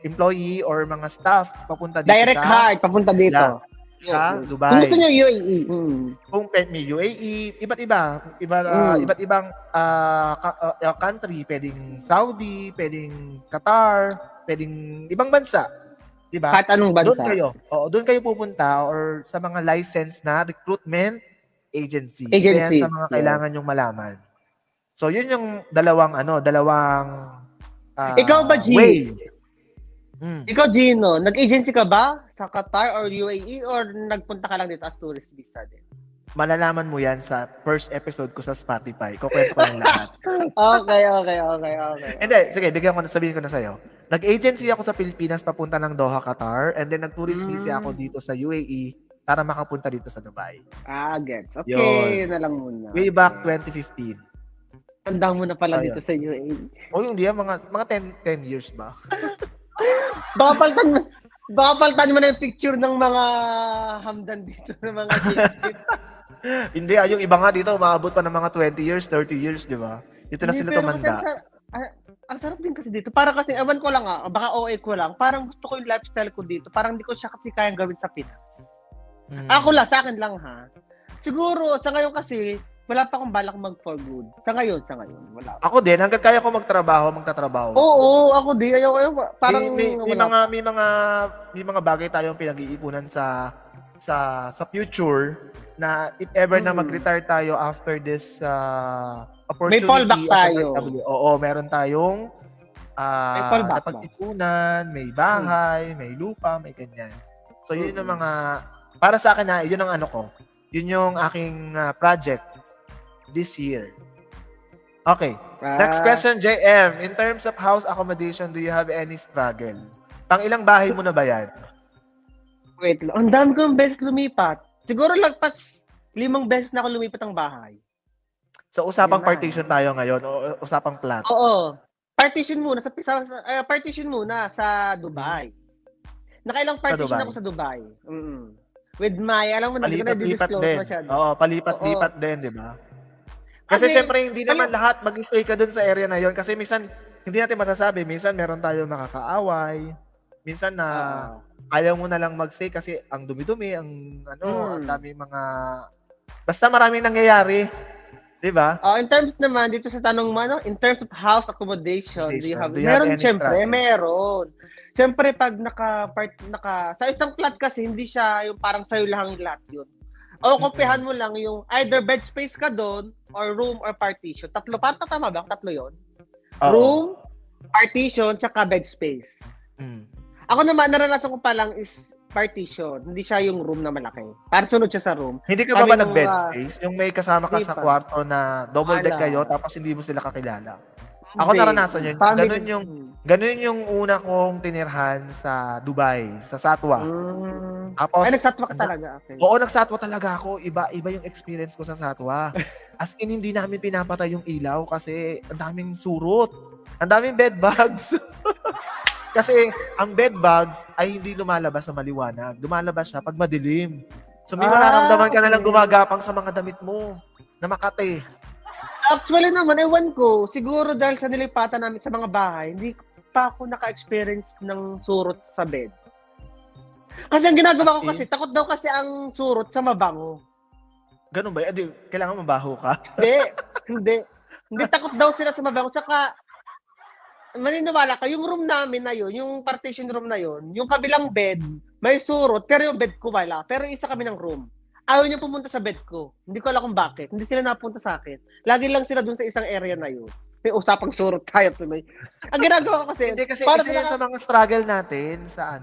employee or mga staff papunta dito Direct hire, papunta dito. Sa Dubai. Kung gusto nyo UAE. Kung may UAE, iba't ibang country, pwedeng Saudi, pwedeng Qatar, pwedeng ibang bansa. Diba? Kahit anong bansa. Doon kayo pupunta or sa mga licensed na recruitment agency. Yan sa mga kailangan nyong malaman. So, yun yung dalawang Ikaw ba, G? way. Ikaw, Gino, nag-agency ka ba sa Qatar or UAE or nagpunta ka lang dito as tourist visa din? Malalaman mo yan sa first episode ko sa Spotify. Kukwento ko ng lahat. Okay. Hindi, sige, sabihin ko na sa'yo. Nag-agency ako sa Pilipinas papunta ng Doha, Qatar, and then nag-tourist visa ako dito sa UAE para makapunta dito sa Dubai. Gets. Okay, yun na lang muna. Way back 2015. Tanda mo na pala dito sa UAE. Hindi yan, mga 10 years ba? Baka paltan mo na yung picture ng mga hamdan dito, ng mga jeep. Hindi, yung iba nga dito, umaabot pa ng mga 20 years, 30 years, di ba? Dito na sila tumanda. Ang sarap din kasi dito. Para kasi, ewan ko lang baka OA ko lang, parang gusto ko yung lifestyle ko dito. Parang hindi ko siya kasi kayang gawin sa Pinas. Ako lang, sa akin lang ha. Siguro, sa ngayon kasi, wala pa akong balak mag-for good. Sa ngayon, wala. Ako din, hanggat kaya ko magtatrabaho. Oo, ako din. Ayaw. Parang may mga bagay tayong pinag-iipunan sa future na if ever na mag-retire tayo after this opportunity. May fallback tayo. Oo, meron tayong may fallback napag-ipunan, may bahay, may lupa, may ganyan. So, yun yung mga, para sa akin yun ang yun yung aking project this year. Okay. Next question, JM. In terms of house accommodation, do you have any struggle? Pang-ilang bahay mo na ba yan? Wait lang. Ang dami kong beses lumipat. Siguro lagpas 5 beses na ako lumipat ng bahay. So, usapang partition tayo ngayon o usapang flat? Oo. Partition muna sa Dubai. Nakailang partition ako sa Dubai. With alam mo na, hindi ko na-disclose masyado. Oo, palipat-lipat din, di ba? Kasi syempre, hindi naman lahat mag-stay ka dun sa area na yon. Kasi minsan, hindi natin masasabi. Minsan, meron tayo makakaaway. Minsan na ayaw mo na lang mag-stay kasi ang dumi-dumi, ang dami mga... Basta maraming nangyayari. Di ba? In terms naman, dito sa tanong mo, in terms of house accommodation, do you have syempre, meron. Syempre, pag sa isang flat kasi, hindi siya yung parang sa'yo lang lahat yun. O kumpihan mo lang yung either bed space ka doon or room or partition. Tatlo. Parang tama ba? Tatlo yun? Room, partition, tsaka bed space. Ako naman, naranasan ko pa lang is partition. Hindi siya yung room na malaki. Para sunod siya sa room. Hindi ka ba Kami nag-bed nung, space? Yung may kasama ka hindi sa pa. kwarto na double deck Wala. kayo tapos hindi mo sila kakilala. Ako Hindi. naranasan yun. Family- Ganun yung una kong tinirhan sa Dubai, sa Satwa. Tapos, Ay, nagsatwa ka talaga. Okay. oo, nagsatwa talaga ako. Iba yung experience ko sa Satwa. As in, hindi namin pinapatay yung ilaw kasi ang daming surot. Ang daming bed bugs. Kasi ang bed bugs ay hindi lumalabas sa maliwanag. Lumalabas siya pag madilim. So may mararamdaman ka na lang gumagapang sa mga damit mo na makate. Actually naman, ewan ko, siguro dahil sa nilipatan namin sa mga bahay, hindi pa ako naka-experience ng surot sa bed. Kasi ang ginagawa ko kasi, takot daw kasi ang surot sa mabango. Ganun ba? Adi, kailangan mabaho ka? Hindi. Hindi takot daw sila sa mabango. Tsaka, maniniwala ka, yung room namin na yun, yung partition room na yun, yung kabilang bed, may surot, pero yung bed ko wala. Pero isa kami ng room. Ayaw niya pumunta sa bed ko. Hindi ko alam kung bakit. Hindi sila napunta sa akin. Lagi lang sila dun sa isang area na yun. May usapang surot tayo tuloy. Ang ginagawa ko kasi, Hindi kasi isa yan sa mga struggle natin sa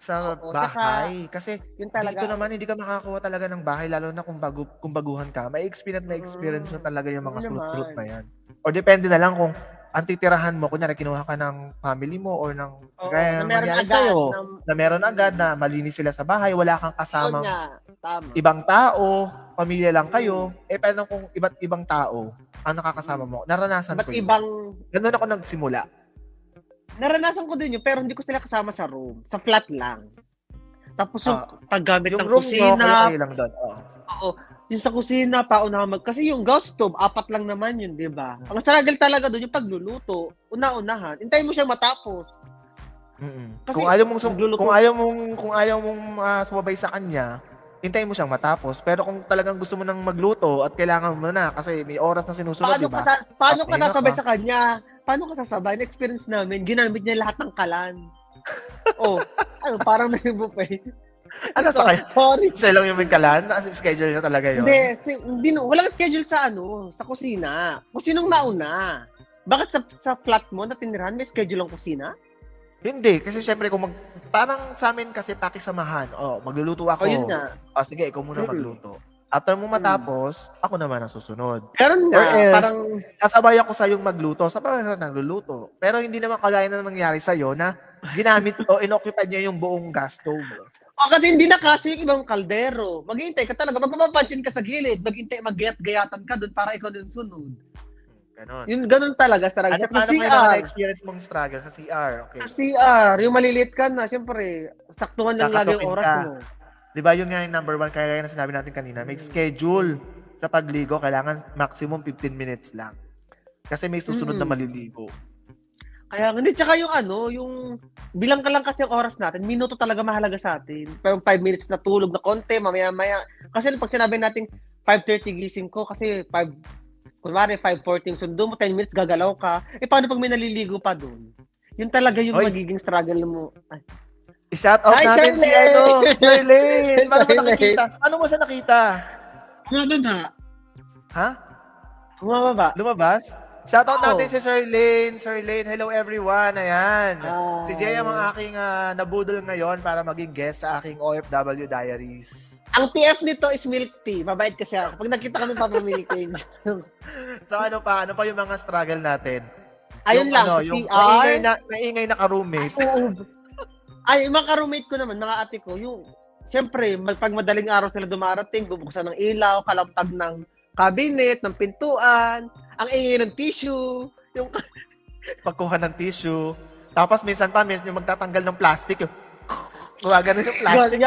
sa bahay. Kasi yun talaga. dito naman hindi ka makakuha talaga ng bahay lalo na kung baguhan ka. May experience mo talaga yung mga surut-surut na yan. O depende na lang kung ang titirahan mo, kunyari kinuha ka ng family mo or ng kaya nangyari sa'yo, na meron agad na malinis sila sa bahay, wala kang kasamang ibang tao, pamilya lang kayo, paano kung iba't ibang tao ang nakakasama mo? Naranasan ko yun. Ganun ako nagsimula. Naranasan ko din yun, pero hindi ko sila kasama sa room. Sa flat lang. Tapos yung paggamit ng room kusina. Yung lang doon. Oo. Yung sa kusina, paunahan kasi yung gas stove, 4 lang naman yun, di ba? Ang struggle talaga doon, yung pagluluto, una-unahan. Hintayin mo siya matapos. Kasi kung ayaw mong sumabay sa kanya, hintayin mo siyang matapos. Pero kung talagang gusto mo nang magluto at kailangan mo na kasi may oras na sinusunod, di ba? Paano ka sasabay sa kanya? Paano ka sasabay? Na-experience namin, ginamit niya lahat ng kalan. Parang nag-buffet. Ano sa kanya? Sorry. Siya lang yung may kalan? Schedule niya talaga yun? Hindi, walang schedule sa sa kusina. Kusinong mauna. Bakit sa flat mo na tinirahan, may schedule ang kusina? Hindi, kasi syempre kung parang sa amin kasi pakisamahan. Magluluto ako. Yun nga. Sige, ikaw muna magluto. After mo matapos, ako naman ang susunod. Pero nga, parang sasabay ako sa yung magluto, sabay sa nagluluto. Pero hindi naman kagaya na nangyari sa iyo na ginamit o inoccupy niya yung buong gas stove. Kasi hindi na kasi yung ibang kaldero. Maghihintay ka talaga. Magpapapansin ka sa gilid. Maghintay, maggayat-gayatan ka doon para ikaw din sunod. Ganon. Yung ganon talaga. Ano paano kayo na-experience mong struggle sa CR? Okay. Sa CR, yung maliliit ka na, siyempre, saktuhan lang lagi yung oras mo. Diba yun nga yung number 1, kaya na sinabi natin kanina, may schedule sa pagligo, kailangan maximum 15 minutes lang. Kasi may susunod na maliligo. Kaya hindi, tsaka yung bilang ka lang kasi ang oras natin, minuto talaga mahalaga sa atin. Pero 5 minutes na tulog na konti, mamaya-maya. Kasi pag sinabi natin 5:30 gising ko, kasi 5:40 sundo mo, 10 minutes gagalaw ka. Paano pag may naliligo pa doon? Yun talaga yung magiging struggle mo. I-shout out natin si Sherlyn. Paano mo nakikita? Paano mo siya nakita? Lumababa. Ha? Lumabas? Shout out natin si Sherlyn. Sherlyn, hello everyone. Ayan. Si Jay ang aking nabudol ngayon para maging guest sa aking OFW Diaries. Ang TF nito is milk tea. Mabait kasi ako. Pag nakita kami papamilikin. So ano pa yung mga struggle natin? Ayun yung, lang. Yung maingay na ka-roommate. Yung mga ka-roommate ko naman, mga ate ko, yung, syempre, pag madaling araw sila dumarating, bubuksan ng ilaw, kalampag ng cabinet, ng pintuan, ang ingay ng tissue, yung pagkuha ng tissue. Tapos minsan yung magtatanggal ng plastic. Ganun yung plastic.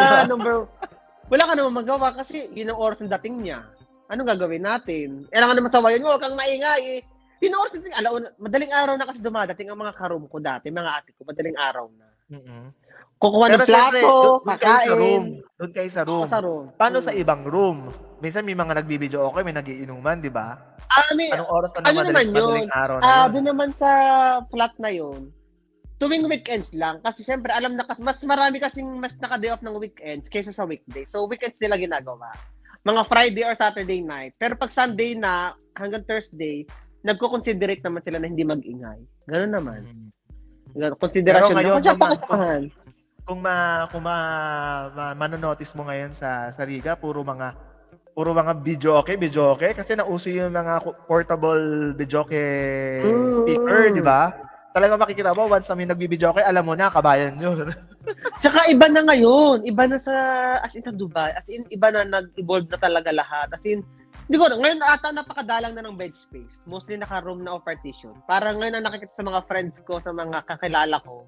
Wala ka naman magawa kasi yun ang oras ng dating niya. Anong gagawin natin? Kailangan naman sawayan mo, huwag kang maingay. Yun ang oras ng dating. Madaling araw na kasi dumadating ang mga ka-room ko dati, mga ate ko, madaling araw na. Kukuha ng plato, kakain. Doon kayo sa room. Paano sa ibang room? Minsan may mga nagbibideo okay, may nagiinuman, di ba? Anong oras na madaling araw na yun? Doon naman sa flat na yun, tuwing weekends lang. Kasi syempre, alam na, mas marami kasing mas naka-day off ng weekends kaysa sa weekday. So, weekends nila ginagawa. Mga Friday or Saturday night. Pero pag Sunday na, hanggang Thursday, nagko-considerate naman sila na hindi mag-ingay. Ganun naman. Consideration ngayon naman. manonotice mo ngayon sa Riga, puro mga videoke kasi nauso yung mga portable videoke speaker, di ba? Talagang makikita mo once na may nagbibidyoke, alam mo na kabayan yun. Tsaka iba na ngayon, iba na as in sa Dubai, as in iba na nag-evolve na talaga lahat. As in, hindi ko, ngayon ata napakadalang na ng bed space. Mostly naka-room na o partition. Parang ngayon na nakikita sa mga friends ko, sa mga kakilala ko,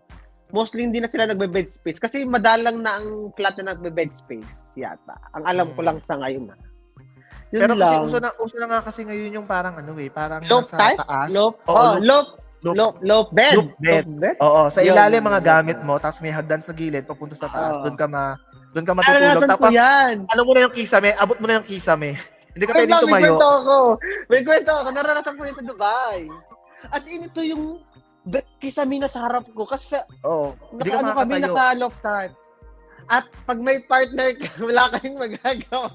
mostly hindi na sila nagbe-bed space kasi madalang na ang flat na nagbe-bed space yata. Ang alam ko lang sa ngayon na. Yun pero kasi lang. uso na nga kasi ngayon yung parang parang low nasa type? taas. Low bed. Oo, sa ilalim mga gamit mo, tapos may hagdan sa gilid papunta sa taas. Doon ka matutulog. Tapos ano mo na yung kisame, abot mo na yung kisame. Hindi ka pwedeng tumayo. May kwento ako. Naranasan ko ito sa Dubai. As in, ito yung kisame na sa harap ko. Kasi naka-lock type. At pag may partner ka, wala kayong magagawa.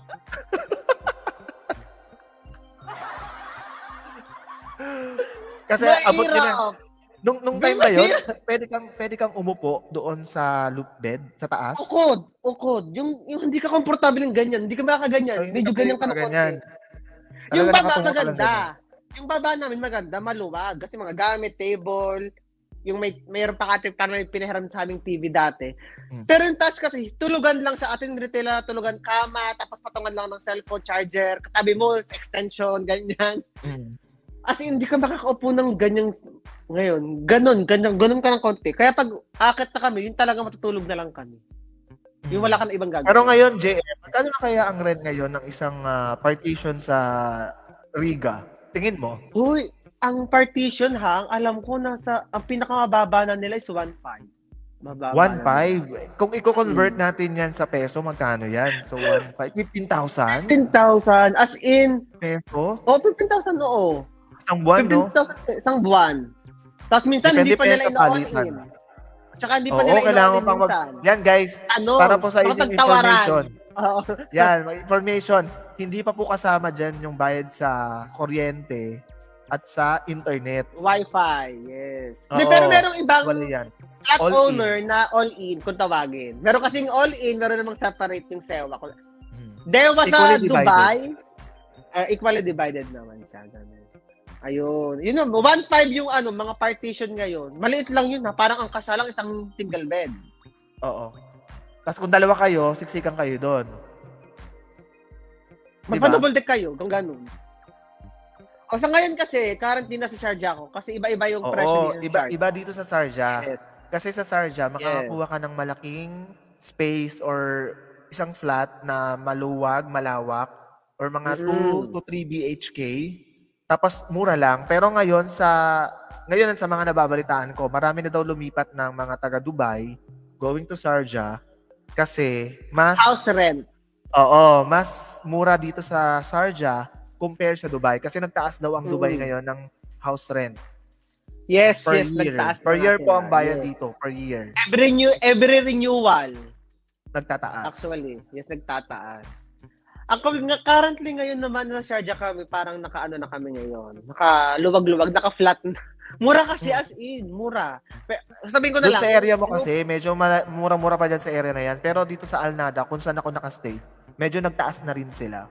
Kasi abot ka na. Nung time ba yun, pwede kang umupo doon sa loop bed, sa taas? Ukod. Yung hindi ka komportable ng ganyan. Hindi ka makakaganyan. So, medyo ganyan ka na konti. Yung baba maganda. Yung baba namin maganda, maluwag. Kasi mga gamit, table, yung mayroon pa kasi parang may pinahiram sa aming TV dati. Pero yung taas kasi, tulugan lang sa ating retail, tulugan kama, tapos patungan lang ng cellphone charger, katabi mo, extension, ganyan. As in, hindi ka makakaupo ng ganyang ngayon. Ganon ka ng konti. Kaya pag akit na kami, yun talaga matutulog na lang kami. Yung wala ka na ibang gagawin. Pero ngayon, JM, magkano na kaya ang rent ngayon ng isang partition sa Riga? Tingin mo? Uy, ang partition alam ko ang pinakamababa na nila is 1.5. 1.5? Kung i-convert natin yan sa peso, magkano yan? So, 1.5? 15,000? 15,000. As in? Peso? 15,000 oo. Isang buwan, 15,000 isang buwan. Tapos minsan, hindi pa nila ina-all-in. Tsaka hindi pa nila ina-all-in minsan. Yan, guys. Para po sa inyong information. Yan, information. Hindi pa po kasama dyan yung bayad sa kuryente at sa internet. Wi-Fi, yes. Pero merong ibang flat owner na all-in kung tawagin. Meron kasing all-in, meron namang separate yung sewa. Dewa sa Dubai, equally divided naman siya. Ayun. Yun 1.5 yung mga partition ngayon. Maliit lang yun Parang ang kasalang isang single bed. Oo. Tapos kung dalawa kayo, siksikan kayo doon. Magpa-double deck kayo, kung ganun. O sa ngayon kasi, quarantine na sa Sharjah ko. Kasi iba-iba yung presyo niya. Iba dito sa Sharjah. Yes. Kasi sa Sharjah, makakakuha ka ng malaking space or isang flat na maluwag, malawak, or mga 2 to 3 BHK. Tapos mura lang. Pero ngayon sa mga nababalitaan ko, marami na daw lumipat ng mga taga Dubai going to Sharjah kasi mas house rent. Oo, mas mura dito sa Sharjah compare sa Dubai kasi nagtaas daw ang Dubai ngayon ng house rent. Yes, nagtaas. Per year po ang bayan dito, per year. Every renewal nagtataas. Actually, yes, nagtataas. Ako currently ngayon naman na Sharjah kami, parang nakaano na kami ngayon. Nakaluwag-luwag, naka-flat na. Mura kasi as in, mura. Sabihin ko na lang. Sa area mo kasi, medyo mura-mura pa dyan sa area na yan. Pero dito sa Alnada, kung saan ako nakastay, medyo nagtaas na rin sila.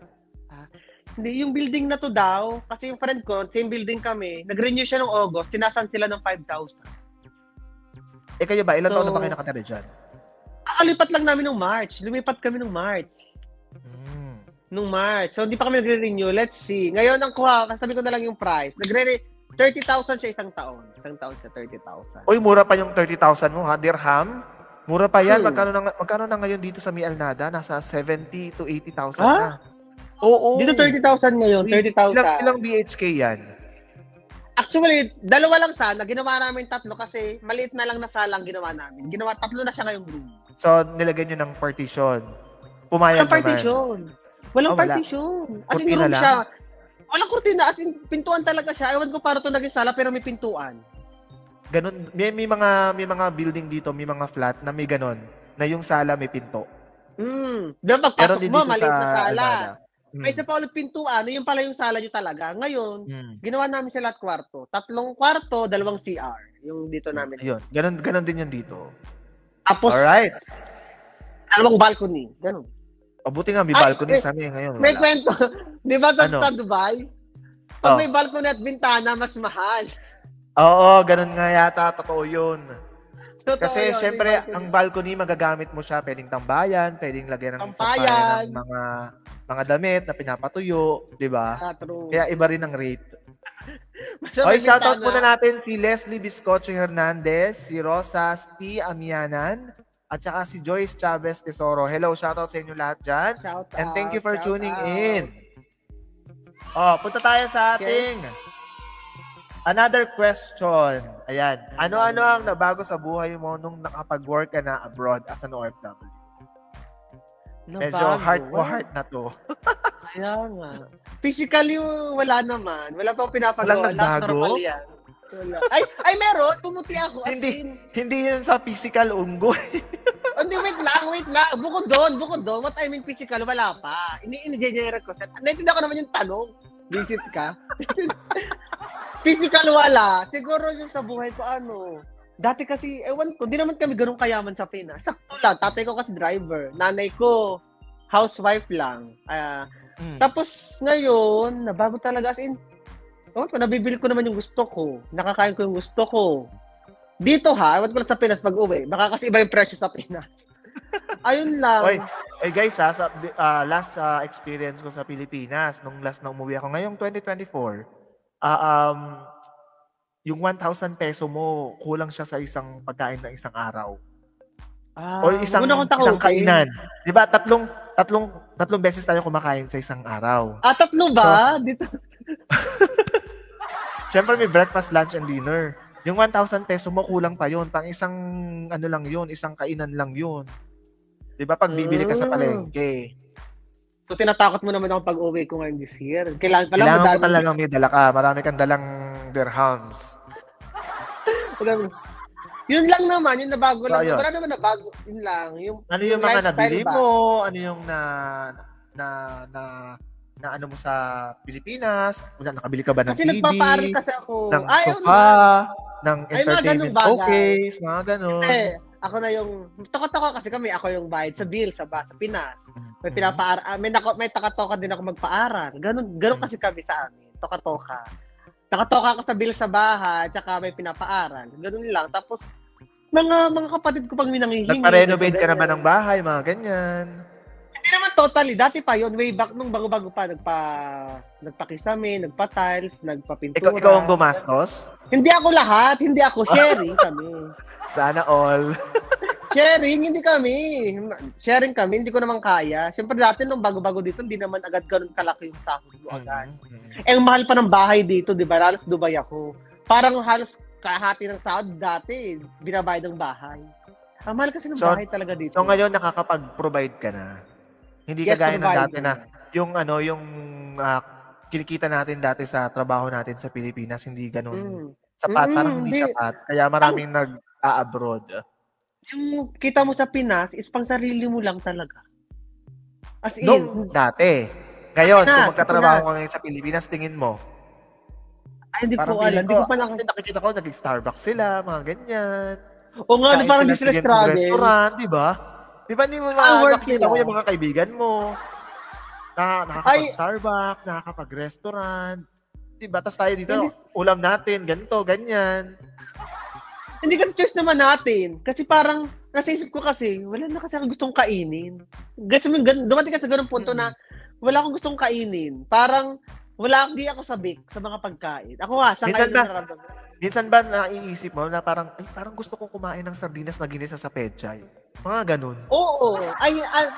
Hindi, yung building na to daw, kasi yung friend ko, same building kami, nag-renew siya noong August, tinasan sila ng 5,000. Kayo ba? Ilan taon na ba kayo nakatira dyan? Kakalipat lang namin nung March. Lumipat kami nung March. Nung March. So, hindi pa kami nagre-renew. Let's see. Ngayon, ang kuha, sabi ko na lang yung price. 30,000 siya isang taon. Isang taon siya, 30,000. Uy, mura pa yung 30,000 mo, ha? Dirham? Mura pa yan. Magkano na ngayon dito sa Mi Alnada? Nasa 70 to 80,000 na. Oo. Dito 30,000 ngayon. 30,000. Ilang BHK yan? Actually, dalawa lang sana. Ginawa namin 3 kasi maliit na lang na salang ginawa namin. 3 na siya ngayong room. So, nilagay nyo ng partition. Pumayag naman. Partition. Walang partition. As in, room siya. Walang kurtina. As in, pintuan talaga siya. Ewan ko para ito naging sala pero may pintuan. Ganun. May mga building dito, may mga flat na may ganun. Na yung sala may pinto. Diba pagpasok mo, maliit na sala. May isa pa ulit pintuan. Yung pala yung sala nyo talaga. Ngayon, ginawa namin sila at kwarto. 3 kwarto, 2 CR. Yung dito namin. Ayun. Ganun din yan dito. Tapos, Alright. dalawang balcony. Ganun. Buti nga may balcony sa amin ngayon. May Wala. kwento. Di ba sa Ano? Dubai? Pag may balcony at bintana, mas mahal. Oo, ganun nga yata. Totoo yun. Totoo Kasi yun, syempre, may balcony. ang balcony magagamit mo siya, pwedeng tambayan, pwedeng lagyan ng Tampayan. ng mga damit na pinapatuyo, di ba? True. Kaya iba rin ang rate. So, Okay, may shoutout bintana. muna natin si Leslie Biscocho Hernandez, si Rosa T. Amianan, at saka si Joyce Chavez Tesoro. Hello, shoutout sa inyo lahat dyan. Shout And thank you out, for shout tuning out. in. Punta tayo sa ating another question. Ayan. Ano-ano ang nabago sa buhay mo nung nakapag-work ka na abroad as an OFW? Medyo heart to heart na to. Kaya nga. Physically, wala naman. Wala pang Walang pinapagawa. Lahat nagbago? normal yan. Wala. Ay, meron. Pumuti ako. As Hindi, in, hindi yun sa physical unggoy. hindi, wait lang. Bukod doon. What I mean physical, wala pa. Ini-generate ko. Naintindihan ko naman yung tanong. Visit ka. Physical, wala. Siguro yung sa buhay ko, dati kasi, ewan ko, di naman kami ganun kayaman sa Pinas. Sakto lang, tatay ko kasi driver. Nanay ko, housewife lang. Tapos, ngayon, nabago talaga. As in, ewan ko, nabibili ko naman yung gusto ko. Nakakain ko yung gusto ko. Dito ewan ko lang sa Pinas pag-uwi. Baka kasi iba yung presyo sa Pinas. Ayun lang. Oy, guys sa last experience ko sa Pilipinas, nung last na umuwi ako ngayong 2024, yung 1,000 peso mo, kulang siya sa isang pagkain ng isang araw. Or isang kainan. 'Di ba? Tatlong beses tayo kumakain sa isang araw. Tatlo ba? Dito. Siyempre may breakfast, lunch, and dinner. Yung 1,000 peso mo, kulang pa yun. Pang isang, lang yun, isang kainan lang yun. Di ba? Pag bibili ka sa palengke. So, tinatakot mo naman ako pag-uwi ko ngayon this year. Kailangan mo talagang may dala ka. Marami kang dalang dirhams. Yun lang naman, yung nabago lang. So, wala naman nabago. Yun lang. Ano yung mga nabili mo? Ano yung na ano mo sa Pilipinas? Nakabili ka ba ng kasi TV? Nagpapaaral kasi ako. Ng sofa? Ng entertainment showcase? Mga ganun. Ako na yung, toko-toko kasi kami, ako yung bayad sa bill sa Pinas. May pinapaaral, may taka-toka din ako magpaaral. Ganun kasi kami sa amin. Toka-toka. Nakatoka ako sa bill sa bahay, tsaka may pinapaaral. Ganun lang. Tapos, mga kapatid ko pag minanghihingi. Nagpa-renovate ka naman ng bahay, mga ganyan. Hindi naman totally. Dati pa yun, way back nung bago-bago pa, nagpakisame, nagpa-tiles, nagpa-pintura. Ikaw ang gumastos? Hindi ako lahat. Hindi ako. Sharing kami. Sana all. Sharing, hindi kami. Sharing kami, hindi ko naman kaya. Siyempre dati nung bago-bago dito, hindi naman agad ganun kalaki yung sahod mo agad. Ang mahal pa ng bahay dito, di ba? Halos Dubai ako. Parang halos kahati ng sahod dati, binabayad ng bahay. Ang mahal kasi ng bahay talaga dito. So ngayon nakakapag-provide ka na. Hindi kagaya ng dati na yung kinikita natin dati sa trabaho natin sa Pilipinas, hindi ganun sapat, parang hindi sapat. Kaya maraming nag-a-abroad. Yung kita mo sa Pinas is pang sarili mo lang talaga. As in. Nung dati. Ngayon, kung magkatrabaho ka ngayon sa Pilipinas, tingin mo? Ay, hindi ko alam. Hindi ko pa nakikita ko, nag-Starbucks sila, mga ganyan. O nga, parang hindi sila struggle. Restaurant, di ba? Di ba, hindi mo makikita mo yung mga kaibigan mo na nakakapag-Starbucks, nakakapag-restaurant. Di ba? Tapos tayo dito, ulam natin, ganito, ganyan. Hindi kasi choice naman natin. Kasi parang, nasa isip ko kasi, wala na kasi akong gustong kainin. Dumating ka sa ganung punto na, wala akong gustong kainin. Parang, di ako sabik sa mga pagkain. Ako nga, sa ngayon na nararamdaman. Minsan ba naiisip mo na parang, parang gusto kong kumain ng sardinas na ginisa sa pechay? Mga ganun. Oo.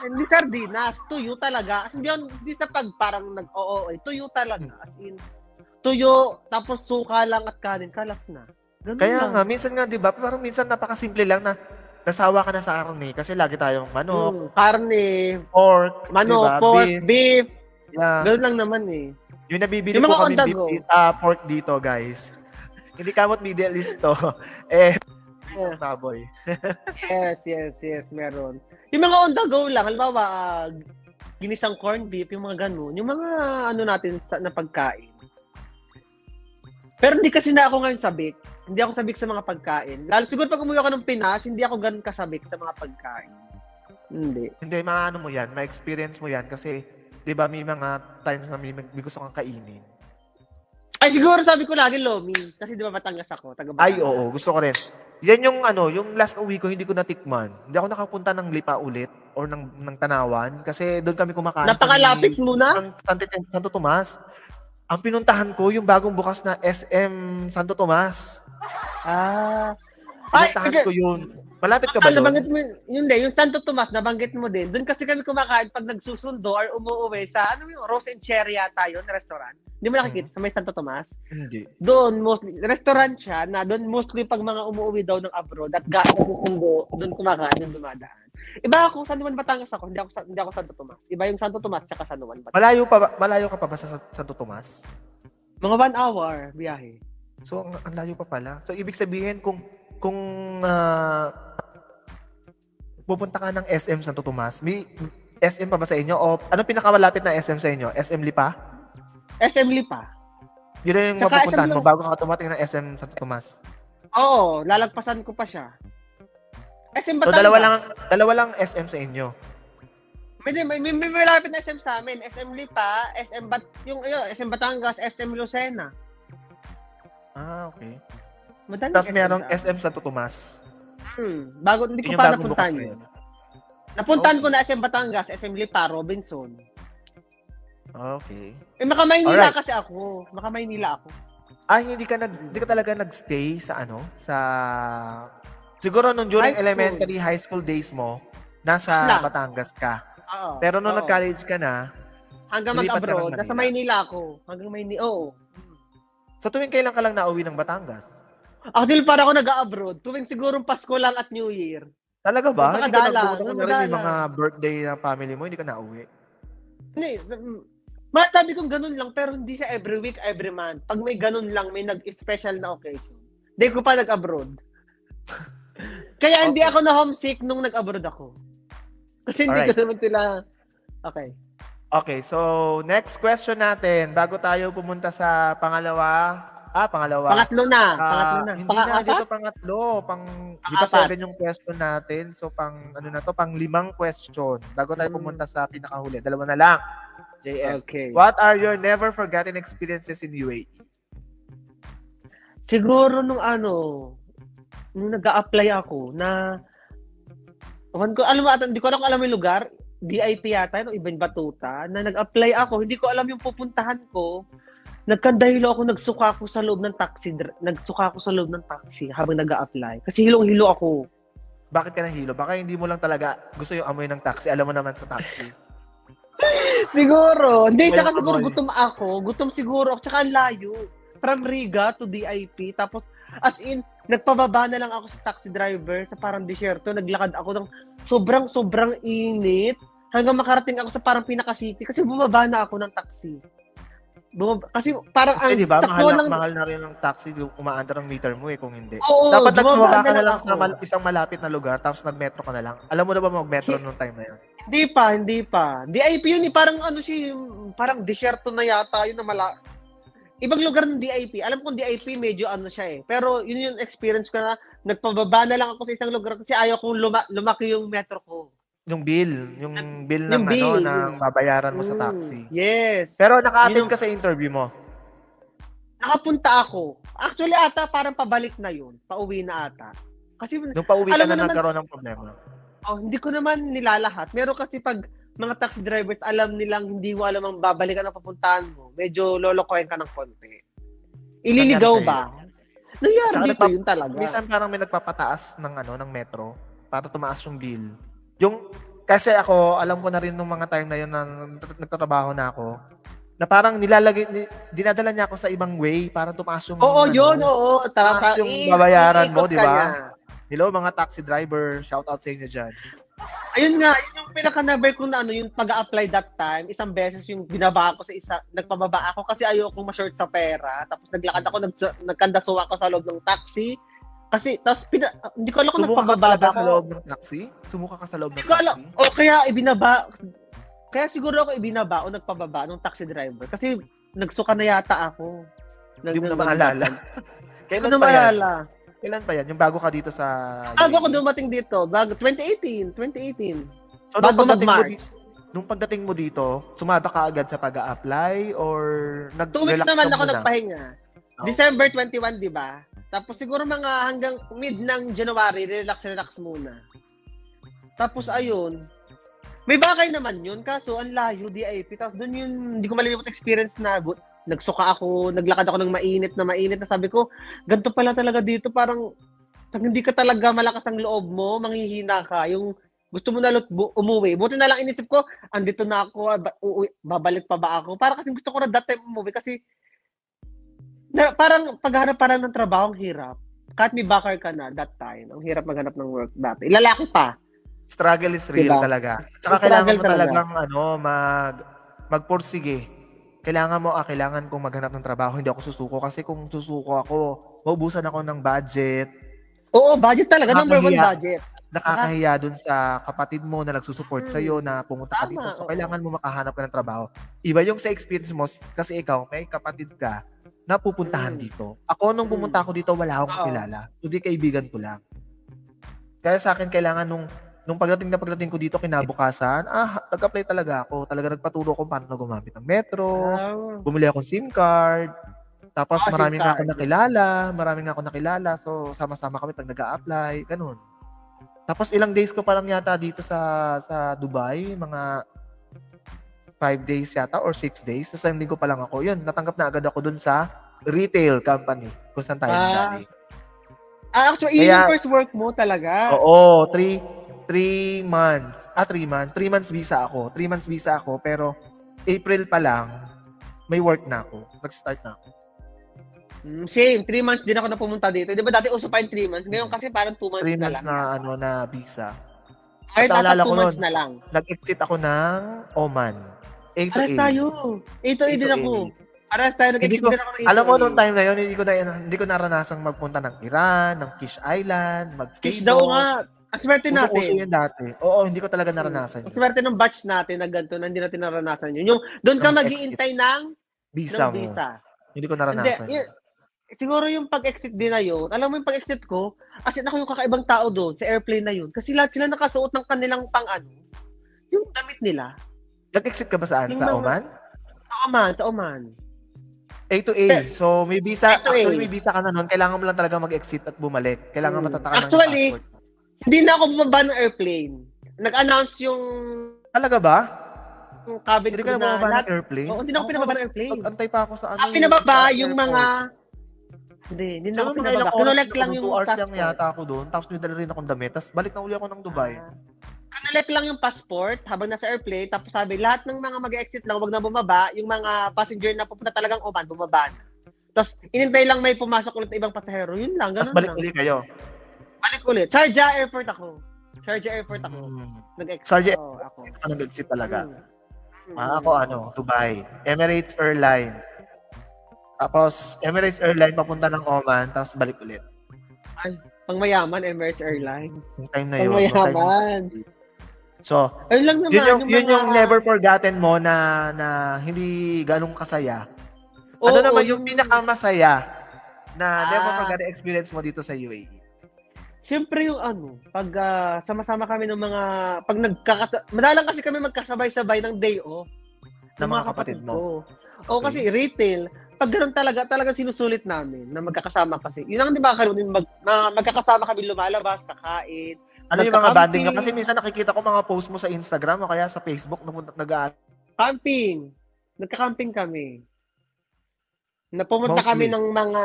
Hindi sardinas. Tuyo talaga. Hindi sa parang tuyo talaga. As in, tuyo, tapos suka lang at kanin. Kalas na. Ganun kaya lang. nga, minsan nga, di ba? Parang minsan napakasimple lang na nasawa ka na sa karne kasi lagi tayong manok. Karne. Pork. Manok, diba? Pork, beef. Yeah. Ganun lang naman eh. Yung nabibili ko kami pork dito, guys. Hindi kamot Middle East to. Baboy. yes, meron. Yung mga on the go lang, halimbawa, ginisang corned beef, yung mga ganun. Yung mga natin na pagkain. Pero hindi kasi na ako ngayon sabik. Hindi ako sabik sa mga pagkain. Lalo siguro pag umuwi ako ng Pinas, hindi ako ganun kasabik sa mga pagkain. Hindi. Hindi, maano mo yan, ma-experience mo yan kasi, di ba, may mga times na may gusto kang kainin. Ay, siguro sabi ko lagi Lomi. Kasi di ba Batangas ako, taga Batangas. Ay, oo, gusto ko rin. Yan yung yung last uwi ko, hindi ko natikman. Hindi ako nakapunta ng Lipa ulit or ng Tanawan kasi doon kami kumakain. Napakalapit mo na? Santo Tomas. Ang pinuntahan ko, yung bagong bukas na SM Santo Tomas. Pinuntahan ko yun. Malapit ka ba doon? Nabanggit mo, yung Santo Tomas, nabanggit mo din. Doon kasi kami kumakain pag nagsusundo or umuwi sa, Rose and Cherry yata yun, restaurant. Hindi mo nakikita sa may Santo Tomas? Hindi. Doon, mostly, restaurant siya na doon mostly pag mga umuwi daw ng abroad at nagsusundo, doon kumakain, doon dumadaan. Iba ako, San Juan Batangas ako, hindi ako Santo Tomas. Iba yung Santo Tomas tsaka San Juan Batangas. Malayo ka pa ba sa Santo Tomas? Mga 1 hour biyahe. So, ang layo pa pala. So, ibig sabihin, kung pupunta ka ng SM Santo Tomas, may SM pa ba sa inyo? O anong pinakamalapit na SM sa inyo? SM Lipa? SM Lipa. Yun na yung mapupuntahan mo bago ka tumating ng SM Santo Tomas? Oo, lalagpasan ko pa siya. SM So, Batangas. dalawa lang SM sa inyo? May malapit na SM sa amin. SM Lipa, SM Batangas, SM Lucena. Okay. Tapos merong SM Santo Tomas. Bago, hindi ko pa napuntahan yun. Napuntahan ko na SM Batangas, SM Lipa, Robinson. Okay. Maka-Maynila kasi ako. Maka-Maynila ako. Hindi ka talaga nagstay sa siguro nung during elementary, high school days mo, nasa Batangas ka. Pero nung nag-college ka na, hanggang mag-abroad, nasa Maynila ako. Hanggang Maynila, oo. So tuwing kailan ka lang nauwi ng Batangas? Actually, para ako nag-abroad, tuwing sigurong Pasko lang at New Year. Talaga ba? Hindi ka nagbubuta ka na rin yung mga birthday ng family mo, hindi ka nauwi? Hindi. Masabi kong ganun lang, pero hindi siya every week, every month. Pag may ganun lang, may nag-special na occasion. Hindi ko pa nag-abroad. Kaya hindi ako na homesick nung nag-abroad ako. Kasi hindi ko naman sila... Okay, so next question natin, bago tayo pumunta sa pangalawa. Pangatlo na. Hindi na dito pangatlo. Di ba 7 yung question natin? So, pang 5 question. Bago tayo pumunta sa pinakahuli. 2 na lang. JM. Okay. What are your never forgotten experiences in UAE? Siguro nung nag-a-apply ako na hindi ko alam yung lugar. VIP yata, Ibn Batuta, na nag-apply ako. Hindi ko alam yung pupuntahan ko. Nagkandahilo ako, nagsuka ako sa loob ng taxi habang nag-a-apply. Kasi hilong-hilo ako. Bakit ka nahilo? Baka hindi mo lang talaga gusto yung amoy ng taxi. Alam mo naman sa taxi. Siguro. Hindi, tsaka siguro gutom ako. Gutom siguro. Tsaka ang layo. From Riga to DIP. Tapos, as in, nagpababa na lang ako sa taxi driver sa parang disyerto. Naglakad ako ng sobrang init. Hanggang makarating ako sa parang pinaka-city. Kasi bumaba na ako ng taxi. Kasi parang ang diba, mahal na rin ng taxi, umaandar ang meter mo kung hindi. Oo, dapat nagbaba ka na lang sa isang malapit na lugar tapos nag-metro ka na lang. Alam mo na ba mag-metro nung time na yun? Hindi pa. DIP yun parang parang disyerto na yata yun na ibang lugar ng DIP. Alam ko DIP medyo siya Pero yun yung experience ko na nagpababa na lang ako sa isang lugar kasi ayaw kong lumaki yung metro ko. Yung bill ng ng babayaran mo sa taxi. Yes. Pero naka-attend ka sa interview mo? Nakapunta ako. Actually parang pabalik na yun. Pauwi na ata. Kasi nung pauwi ka na nagkaroon ng problema. Hindi ko naman nilalahat. Meron kasi pag mga taxi drivers alam nilang hindi mo alam ang babalikan ang papuntahan mo. Medyo lolokohin ka ng konti. Ililigaw ba? Nangyari dito yun talaga. Minsan parang may nagpapataas ng metro para tumaas yung bill. Kasi ako, alam ko na rin nung mga time na yun na nagtatrabaho na ako, na parang dinadala niya ako sa ibang way para tumaas yung... Oo. Tumaas yung babayaran mo, di ba? Hello, mga taxi driver, shout out sa inyo dyan. Ayun nga, yun yung pinaka-number ko na yung pag-a-apply that time, isang beses yung binaba ako nagpababa ako kasi ayoko ma-short sa pera. Tapos naglakad ako, nagkandasuwa ako sa loob ng taxi. Kasi, tapos, hindi ko alam kung nagpababa ako. Sa loob ng taxi? Sumuka ka sa loob ng taxi? Hindi ko alam. Kaya ibinaba. Kaya siguro ako ibinaba o nagpababa ng taxi driver. Kasi, nagsuka na yata ako. Hindi mo na maalala. Kailan na maalala? Kailan pa yan? Yung bago ka dito sa... Bago ako dumating dito. 2018. So, bago mag-March. Nung pagdating mo dito, sumaba ka agad sa pag-a-apply or 2 weeks naman ako nagpahinga. December 21, di ba? Tapos siguro mga hanggang mid ng January, relax muna. Tapos ayun, may bagay naman yun, kaso ang layo, DIP. Tapos doon yun, hindi ko malilimot experience na nagsuka ako, naglakad ako ng mainit na sabi ko, ganito pala talaga dito, parang pag hindi ka talaga malakas ang loob mo, manghihina ka. Yung gusto mo na umuwi. Buti na lang inisip ko, andito na ako, babalik pa ba ako? Para kasi gusto ko na that time umuwi kasi parang paghanap parang ng trabaho ang hirap. Kahit may backer ka na that time, ang hirap maghanap ng work dati. Lalaki pa. Struggle is real talaga. Tsaka kailangan mo talagang magpursige. Kailangan kong maghanap ng trabaho. Hindi ako susuko kasi kung susuko ako, maubusan ako ng budget. Oo, budget talaga. Number 1 budget. Nakakahiya dun sa kapatid mo na nagsusupport sa'yo na pumunta ka dito. So, kailangan mo makahanap ka ng trabaho. Iba yung sa experience mo kasi ikaw, may kapatid ka na pupuntahan dito. Ako, nung pumunta ako dito, wala akong kakilala. Kundi kaibigan ko lang. Kaya sa akin, kailangan nung pagdating ko dito, kinabukasan, nag-apply talaga ako. Talaga nagpaturo kung paano na gumamit ng metro. Bumili akong SIM card. Tapos maraming ako nakilala. So, sama-sama kami pag nag-a-apply. Ganun. Tapos ilang days ko pa lang yata dito sa Dubai, mga 5 days yata or 6 days. Sa isang linggo pa lang ako. Yun, natanggap na agad ako dun sa retail company kung saan tayo nagdali. Actually, yun yung first work mo talaga? Oo, 3 months. 3 months. 3 months visa ako. 3 months visa ako, pero April pa lang, may work na ako. Nag-start na ako. Same, 3 months din ako na pumunta dito. Di ba dati uso pa yung 3 months? Ngayon kasi parang 2 months 3 na months lang. na visa. Ay, dapat 2 months na lang. Nag-exit ako ng Oman. A to A. Paras tayo. A to A din ako. Paras tayo, nag-exit din ako ng A to A. Alam mo, noong time na yun, hindi ko naranasang magpunta ng Iran, ng Kish Island, mag-skateboard. Kish daw nga. Aswerte natin. Uso yun dati. Oo, hindi ko talaga naranasan yun. Aswerte ng batch natin na ganito, na hindi natin naranasan yun. Yung doon ka mag-iintay ng visa mo. Hindi ko naranasan yun. Siguro yung pag-exit din na yun, alam mo yung pag-exit ko, as in ako yung kakaibang tao doon sa airplane na yun. Kasi lahat sila nakasuot ng kanilang yung damit nila. Nag-exit ka ba saan? Sa Oman? Sa Oman. A to A. So, may visa. Actually, may visa ka na nun. Kailangan mo lang talaga mag-exit at bumalik. Kailangan matataka ng actually, passport. Hindi na ako bumaba ng airplane. Nag-announce yung... Talaga ba? Yung cabin hindi ka na bumaba ng airplane? Oo, hindi na ako pinababa ng airplane. Antay pa ako sa ano. Pinababa yung mga... Hindi na ako pinababa. Kinolek lang yung 2 hours passport. lang yata ako doon. Tapos nidala rin akong damit. Tapos balik na uli ako ng Dubai. Kinolek lang yung passport habang nasa airplane. Tapos sabi, lahat ng mga mag-exit lang, wag na bumaba. Yung mga passenger na pupunta talagang Oman, bumaba na. Tapos inintay lang may pumasok ulit na ibang pasahero. Yun lang, ganun. Tapos balik uli kayo? Balik ulit. Sharjah Airport ako. Nag-exit ako. Nag-exit talaga. Ako Dubai. Emirates Airline. Tapos, Emirates Airline papunta ng Oman, tapos balik ulit. Ay, pangmayaman, Emirates Airline. Yung time na yun. Pangmayaman. So, lang naman, yun yung never forgotten mo na hindi ganong kasaya. Ano naman yung pinakamasaya na never forgotten experience mo dito sa UAE? Siyempre yung pag sama-sama kami ng mga, madalang kasi kami magkasabay-sabay ng day off. Ng mga kapatid mo. Oo, kasi retail, pag gano'n talaga sinusulit namin na magkakasama kasi. Yun ang di ba magkakasama kami lumalabas, kakain. Ano yung mga banding nyo? Kasi minsan nakikita ko mga post mo sa Instagram o kaya sa Facebook camping. Nagka-camping kami. Napumunta kami ng mga,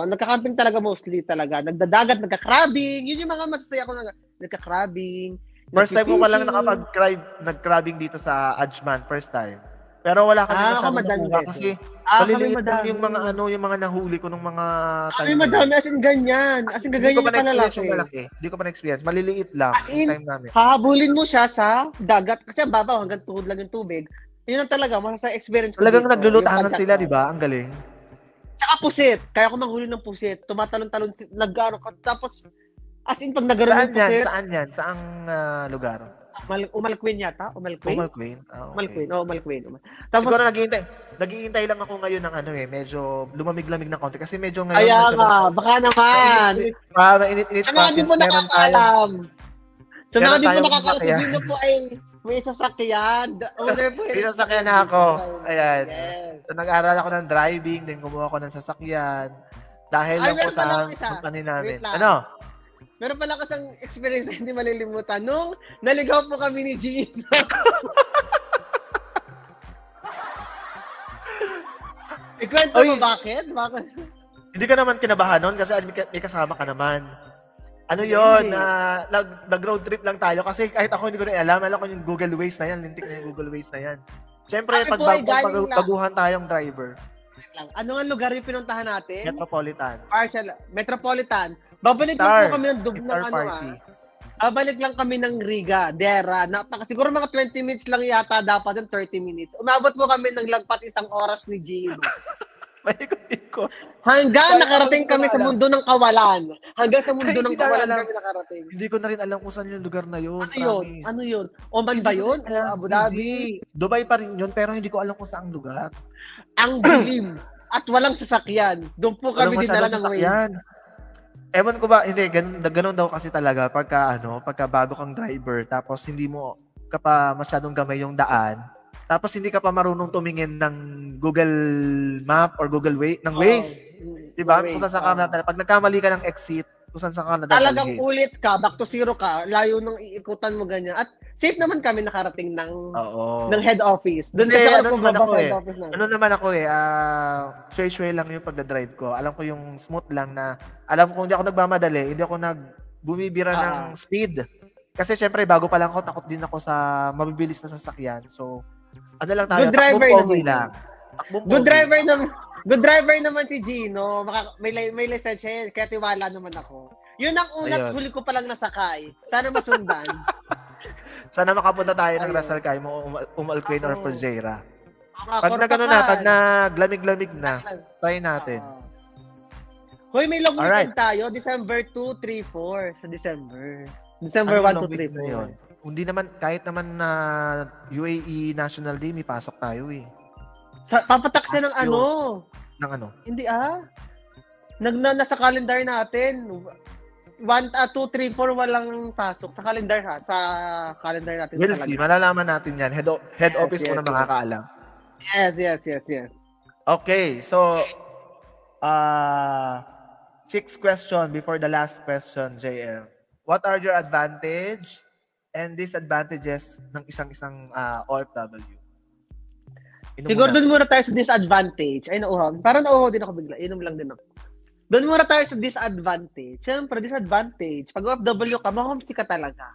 nagka-camping talaga mostly talaga. Nagdadagat, nagka-crabbing. Yun yung mga masasaya ko nagka-crabbing. First time ko pa lang nag-crabbing dito sa Ajman. First time. Pero wala kami masyadong nakuha kasi maliliit lang yung mga nahuli ko ng mga kami madami, as in ganyan. As in gaganyan yung malaki. Hindi ko pa na-experience. Maliliit lang yung time namin. Hahabulin mo siya sa dagat kasi ang babaw hanggang tuhod lang yung tubig. Yun lang talaga, masasaya experience ko. Talagang naglulutahan sila, di ba? Ang galing. Tsaka pusit. Kaya ako manghuli ng pusit. Tumatalon-talon, tapos as in pag nagkaroon ng pusit. Saan yan? Saang lugar? Umalquin yata? Umalquin? Umalquin? Okay. Umalquin. Umalquin. Tapos, siguro naghihintay lang ako ngayon ng medyo lumamig-lamig ng konti kasi medyo ngayon. Kaya nga, baka naman. Mainit-init process. Hindi mo nakakaalam. Sa mga di po nakakaalam, si Gino po ay may sasakyan. Owner po. May sasakyan na ako. Ayan. Yes. So, nag-aral ako ng driving, then kumuha ako ng sasakyan. Dahil lang po sa company namin. Ano? Meron pala kasang experience na hindi malilimutan. Nung naligaw po kami ni Gino. Ikwento mo bakit? Hindi ka naman kinabahan nun kasi may kasama ka naman. Ano yun? Nag-road trip lang tayo kasi kahit ako hindi ko rin alam ko yung Google Waze na yan. Lintik na yung Google Waze na yan. Siyempre, baguhan tayong driver. Ano nga lugar yung pinuntahan natin? Metropolitan. Babalik lang po kami ng babalik lang kami ng Riga, Dera. Siguro mga 20 minutes lang yata dapat ng 30 minutes. Umabot po kami ng lagpat 1 oras ni Gino. Paikot-ikot. Hanggang nakarating kami sa mundo ng kawalan. Hanggang sa mundo ng kawalan kami nakarating. Hindi ko na rin alam kung saan yung lugar na yun. Ano yun? Oman ba yun? Abu Dhabi? Dubai pa rin yun, pero hindi ko alam kung saan lugar. Ang dilim. At walang sasakyan. Doon po kami dinala ng Waze. Ewan ko ba, hindi, ganun daw kasi talaga pagka bago kang driver, tapos hindi mo ka pa masyadong gamay yung daan, tapos hindi ka pa marunong tumingin ng Google Map or Google Waze. Diba? Kung saan ka na, pag nagkamali ka ng exit, kung saan ka na talagang ulit ka, back to zero ka, layo nung iikutan mo ganyan. At safe naman kami nakarating ng head office. Doon sa head office na. Shwe-shwe lang yung pagdadrive ko. Alam ko yung smooth lang na, alam ko kung hindi ako nagmamadali, hindi ako bumibira ng speed. Kasi syempre, bago pa lang ako, takot din ako sa mabibilis na sasakyan. So, ano lang tayo, takbong-pogi lang. Good driver naman si Gino. May lisensya kaya tiwala naman ako. Yun ang unat huli ko palang nasakay. Sana masundan. Sana makapunta tayo ng Ras Al Khaimah, Umalquin or Fujairah. Pag naglamig-lamig na, try natin. Hoy, may long weekend tayo. December 2, 3, 4 sa December. December 1 to 3, 4. Hindi naman, kahit naman na UAE National Day, may pasok tayo eh. Papatak siya ng ano? Ng ano? Hindi nasa calendar natin. 1, 2, 3, 4 walang pasok sa calendar sa calendar natin. We'll see. Malalaman natin yan. Head office mo na makakaalam. Yes. Okay, so 6 question before the last question, JM. What are your advantage and disadvantages ng isang OFW? Siguro doon muna tayo sa disadvantage. Ay, nauhaw. Parang nauhaw din ako bigla. Inom lang din ako. Doon muna tayo sa disadvantage. Siyempre, disadvantage. Pag OFW ka, ma-homesick ka talaga.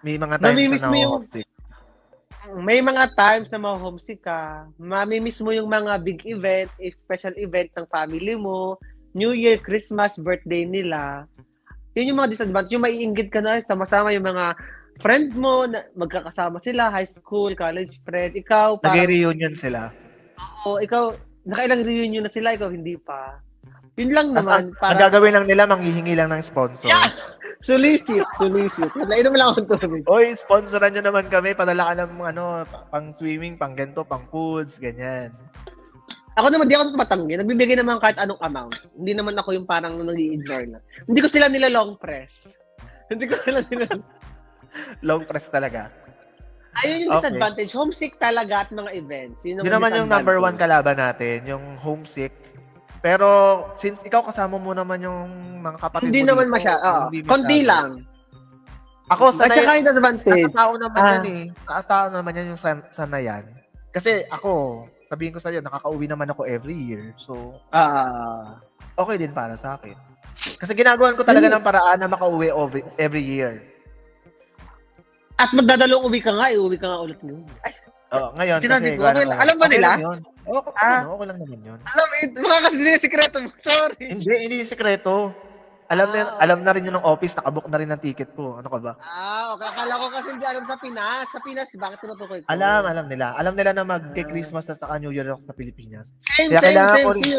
May mga times na ma-homesick. May mga times na ma-homesick ka. Mamimiss mo yung mga big event, special event ng family mo, New Year, Christmas, birthday nila. Yun yung mga disadvantage. Yung maiinggit ka na, sama-sama yung mga friend mo, magkakasama sila, high school, college friend, ikaw, nag-reunion sila. Oo, ikaw, nakailang reunion na sila, ikaw hindi pa. Yun lang naman. Ang gagawin lang nila, manghihingi lang ng sponsor. Yeah! Sulisit. Nainom lang akong tubig. Oy, sponsoran nyo naman kami, padala ka ng pang swimming, pang ganito, pang foods, ganyan. Ako naman, di ako matanggi. Nagbibigay naman kahit anong amount. Hindi naman ako yung parang nag-i-ignore na. Hindi ko sila nila long press. Long press talaga. Ayun yung disadvantage. Homesick talaga at mga events. Yun naman yung number 1 kalaban natin, yung homesick. Pero since ikaw kasama mo naman yung mga kapatid hindi mo naman masyado. Konti lang. Ako sanay. At saka yung disadvantage. Sa tao naman yan eh. Sa tao naman yan yung sanayan. Kasi ako, sabihin ko sa iyo, nakaka-uwi naman ako every year. So, okay din para sa akin. Kasi ginagawan ko talaga ng paraan na makauwi every year. At magdadalong uwi ka nga ulit mo. Ngayon kasi alam ba nila? Okay lang naman yun. Mga kasi sikreto mo. Sorry. Hindi sikreto. Alam na rin yun ng office, nakabook na rin ng ticket ko. Ano ka ba? Okay. Akala ko kasi hindi alam sa Pinas. Sa Pinas, bakit tinutukoy ko? Alam nila. Alam nila na mag-Christmas na sa New Year sa Pilipinas. Same.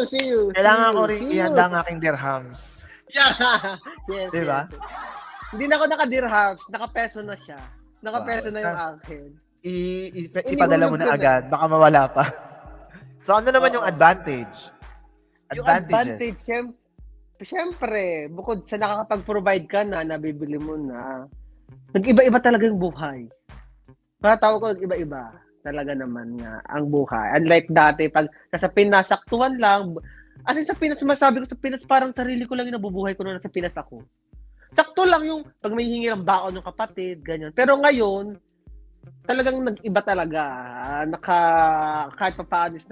See you. Kailangan ko rin ihanda ang aking dirhams. Yeah. Yes. Diba? Yes. Hindi na ako naka-dirhams. Naka-peso na siya. Nakapeso na yung akin. Ipadala mo na agad. Baka mawala pa. So, ano naman yung advantage? Yung advantage, syempre, bukod sa nakakapag-provide ka na, nabibili mo na, nag-iba-iba talaga yung buhay. Tawag ko, nag-iba-iba. Talaga naman nga, ang buhay. Unlike dati, pag sa Pinas, saktuhan lang. As in, sa Pinas, sumasabi ko sa Pinas, parang sarili ko lang yung nabubuhay ko na sa Pinas ako. Sakto lang yung, pag may hingi ng baon ng kapatid, ganyan. Pero ngayon, talagang nag-iba talaga. Kahit pa paano is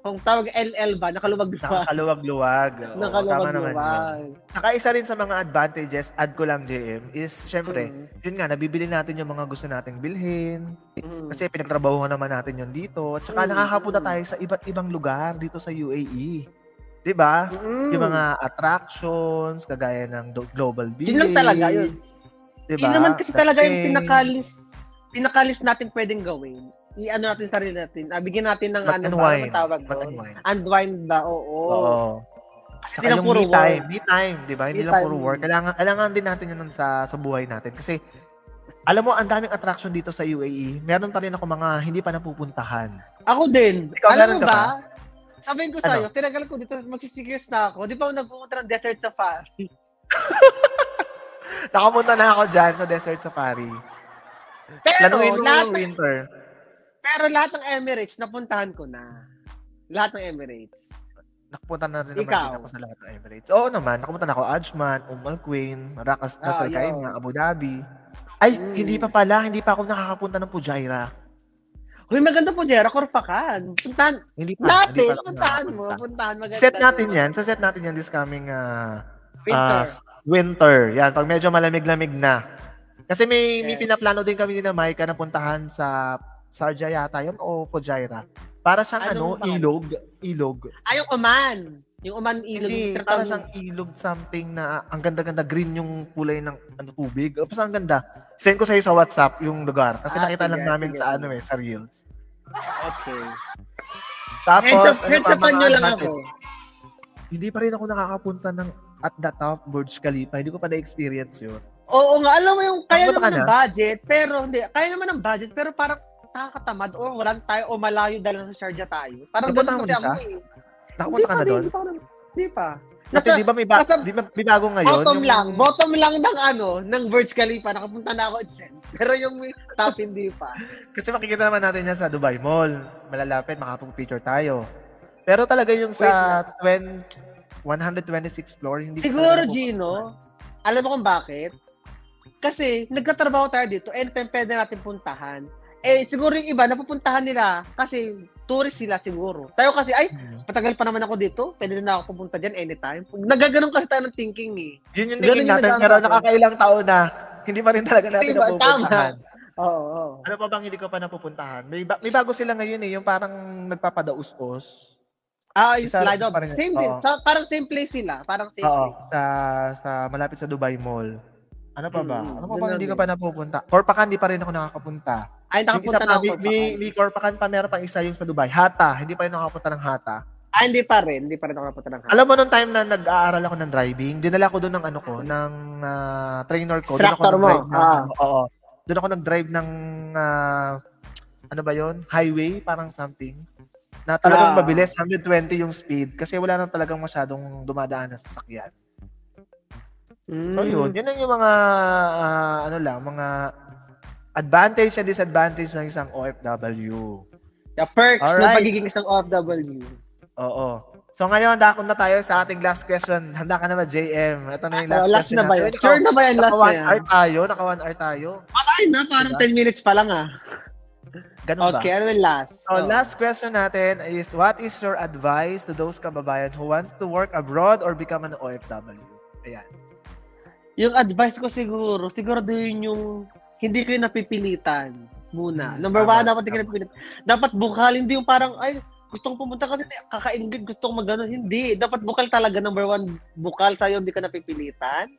kung tawag LL ba, nakaluwag-luwag. Nakaluwag-luwag. Saka isa rin sa mga advantages, add ko lang JM, is syempre, yun nga, nabibili natin yung mga gusto nating bilhin. Kasi pinagtrabahuhan naman natin yun dito. At saka nakakapunta tayo sa iba't ibang lugar dito sa UAE. Diba? Yung mga attractions, kagaya ng Global Village. Yun lang talaga yun. Diba? Yun naman kasi talaga yung pinakalis natin pwedeng gawin. I-ano natin sarili natin. Bigyan natin ng tawag doon. Unwind ba? Oo. Kasi hindi lang puro work. Me time, di ba? Hindi lang puro work. Kailangan din natin yun sa buhay natin. Kasi, alam mo, ang daming attraction dito sa UAE. Meron pa rin ako mga hindi pa napupuntahan. Ako din. Ikaw, alam mo ba? Sabihin ko sa'yo, tinagal ko dito, magsisigures na ako. Di ba ako nagpupunta ng desert safari? Nakapunta na ako dyan sa desert safari. Pero lahat ng winter. Pero lahat ng Emirates napuntahan ko na. Lahat ng Emirates. Nakapunta na rin naman ako sa lahat ng Emirates. Oo naman, nakapunta na ako Ajman, Al Quwain, Ras Al Khaimah, Abu Dhabi. Ay, hindi pa ako nakakapunta ng Fujairah. Uy, maganda po, Jera, Corpacan. Puntahan. Puntahan mo. Maganda. Set natin yan this coming winter. Yan, pag medyo malamig-lamig na. Kasi may pinaplano din kami na Maika na puntahan sa Sharjah yata yun o Fujairah. Para siyang ilog. Yung Oman. Yung Oman ilog. Hindi, para siyang ilog something na ang ganda-ganda green yung kulay ng tubig. Basta ang ganda. Send ko sa'yo sa WhatsApp yung lugar. Kasi nakita lang namin sa sa Reels. Okay. Tapos, heads-upan nyo lang ako. Hindi pa rin ako nakakapunta at the top Burj Khalifa. Hindi ko pa na-experience yun. Oo nga, alam mo yung kaya naman ng budget, pero parang nakakatamad o wala tayo o malayo dahil sa Sharjah tayo. Parang ganun kasi ako eh. Nakapunta ka na doon? Hindi pa. Di ba may bago ngayon? Bottom lang ng Burj Khalifa. Nakapunta na ako itself. Pero yung top hindi pa. Kasi makikita naman natin yan sa Dubai Mall. Malalapit, makapag-picture tayo. Pero talaga yung sa 126th floor, hindi siguro, Gino, alam mo kung bakit? Kasi nagtatrabaho tayo dito, anytime pwede natin puntahan. Siguro yung iba, napupuntahan nila kasi tourist sila siguro. Tayo kasi, matagal pa naman ako dito, pwede na ako pupunta dyan anytime. Nagaganon kasi tayo ng thinking eh. Yun yung thinking natin, pero nakakailang taon na, hindi pa rin talaga natin napupuntahan. Oo. Ano pa bang hindi ko pa napupuntahan? May bago sila ngayon eh, yung parang nagpapadaus-us. Yung slide off. Same din. Parang same place sila. Parang same place. Sa malapit sa Dubai Mall. Ano pa ba? Ano pa bang hindi ko pa napupunta? Corpacan, di pa rin ako nakakapunta. Ay, nakapunta na ako. May Corpacan pa, meron pang isa yung sa Dubai. Hatta, hindi pa rin nakapunta ng Hatta. Hindi pa rin ako nakapunta ng Hatta. Alam mo, nung time na nag-aaral ako ng driving, dinala ko doon ng ng trainer ko. Instructor mo? Oo. Doon ako nag-drive ng, ano ba yon, highway, parang something. Na talagang mabilis, 120 yung speed. Kasi wala nang talagang masyadong dumadaan na sasakyan. So yun yung mga mga advantage and disadvantage ng isang OFW. The perks ng pagiging isang OFW. Oo. So ngayon, dako na tayo sa ating last question. Handa ka na ba, JM? Ito na yung last question. Na ba yun? Sure na ba yan? Last na yan? Naka 1 hour tayo. Patay na, parang 10 minutes pa lang Ganun ba? Okay, ano yung last? So, last question natin is, what is your advice to those kababayan who wants to work abroad or become an OFW? Ayan. Yung advice ko siguro yun yung hindi kayo napipilitan muna. Number one, dapat hindi kayo napipilitan. Dapat bukal, hindi yung parang, gusto kong pumunta kasi kakaingin, gusto kong magano. Hindi. Dapat bukal talaga. Number one, bukal sa'yo, hindi ka napipilitan.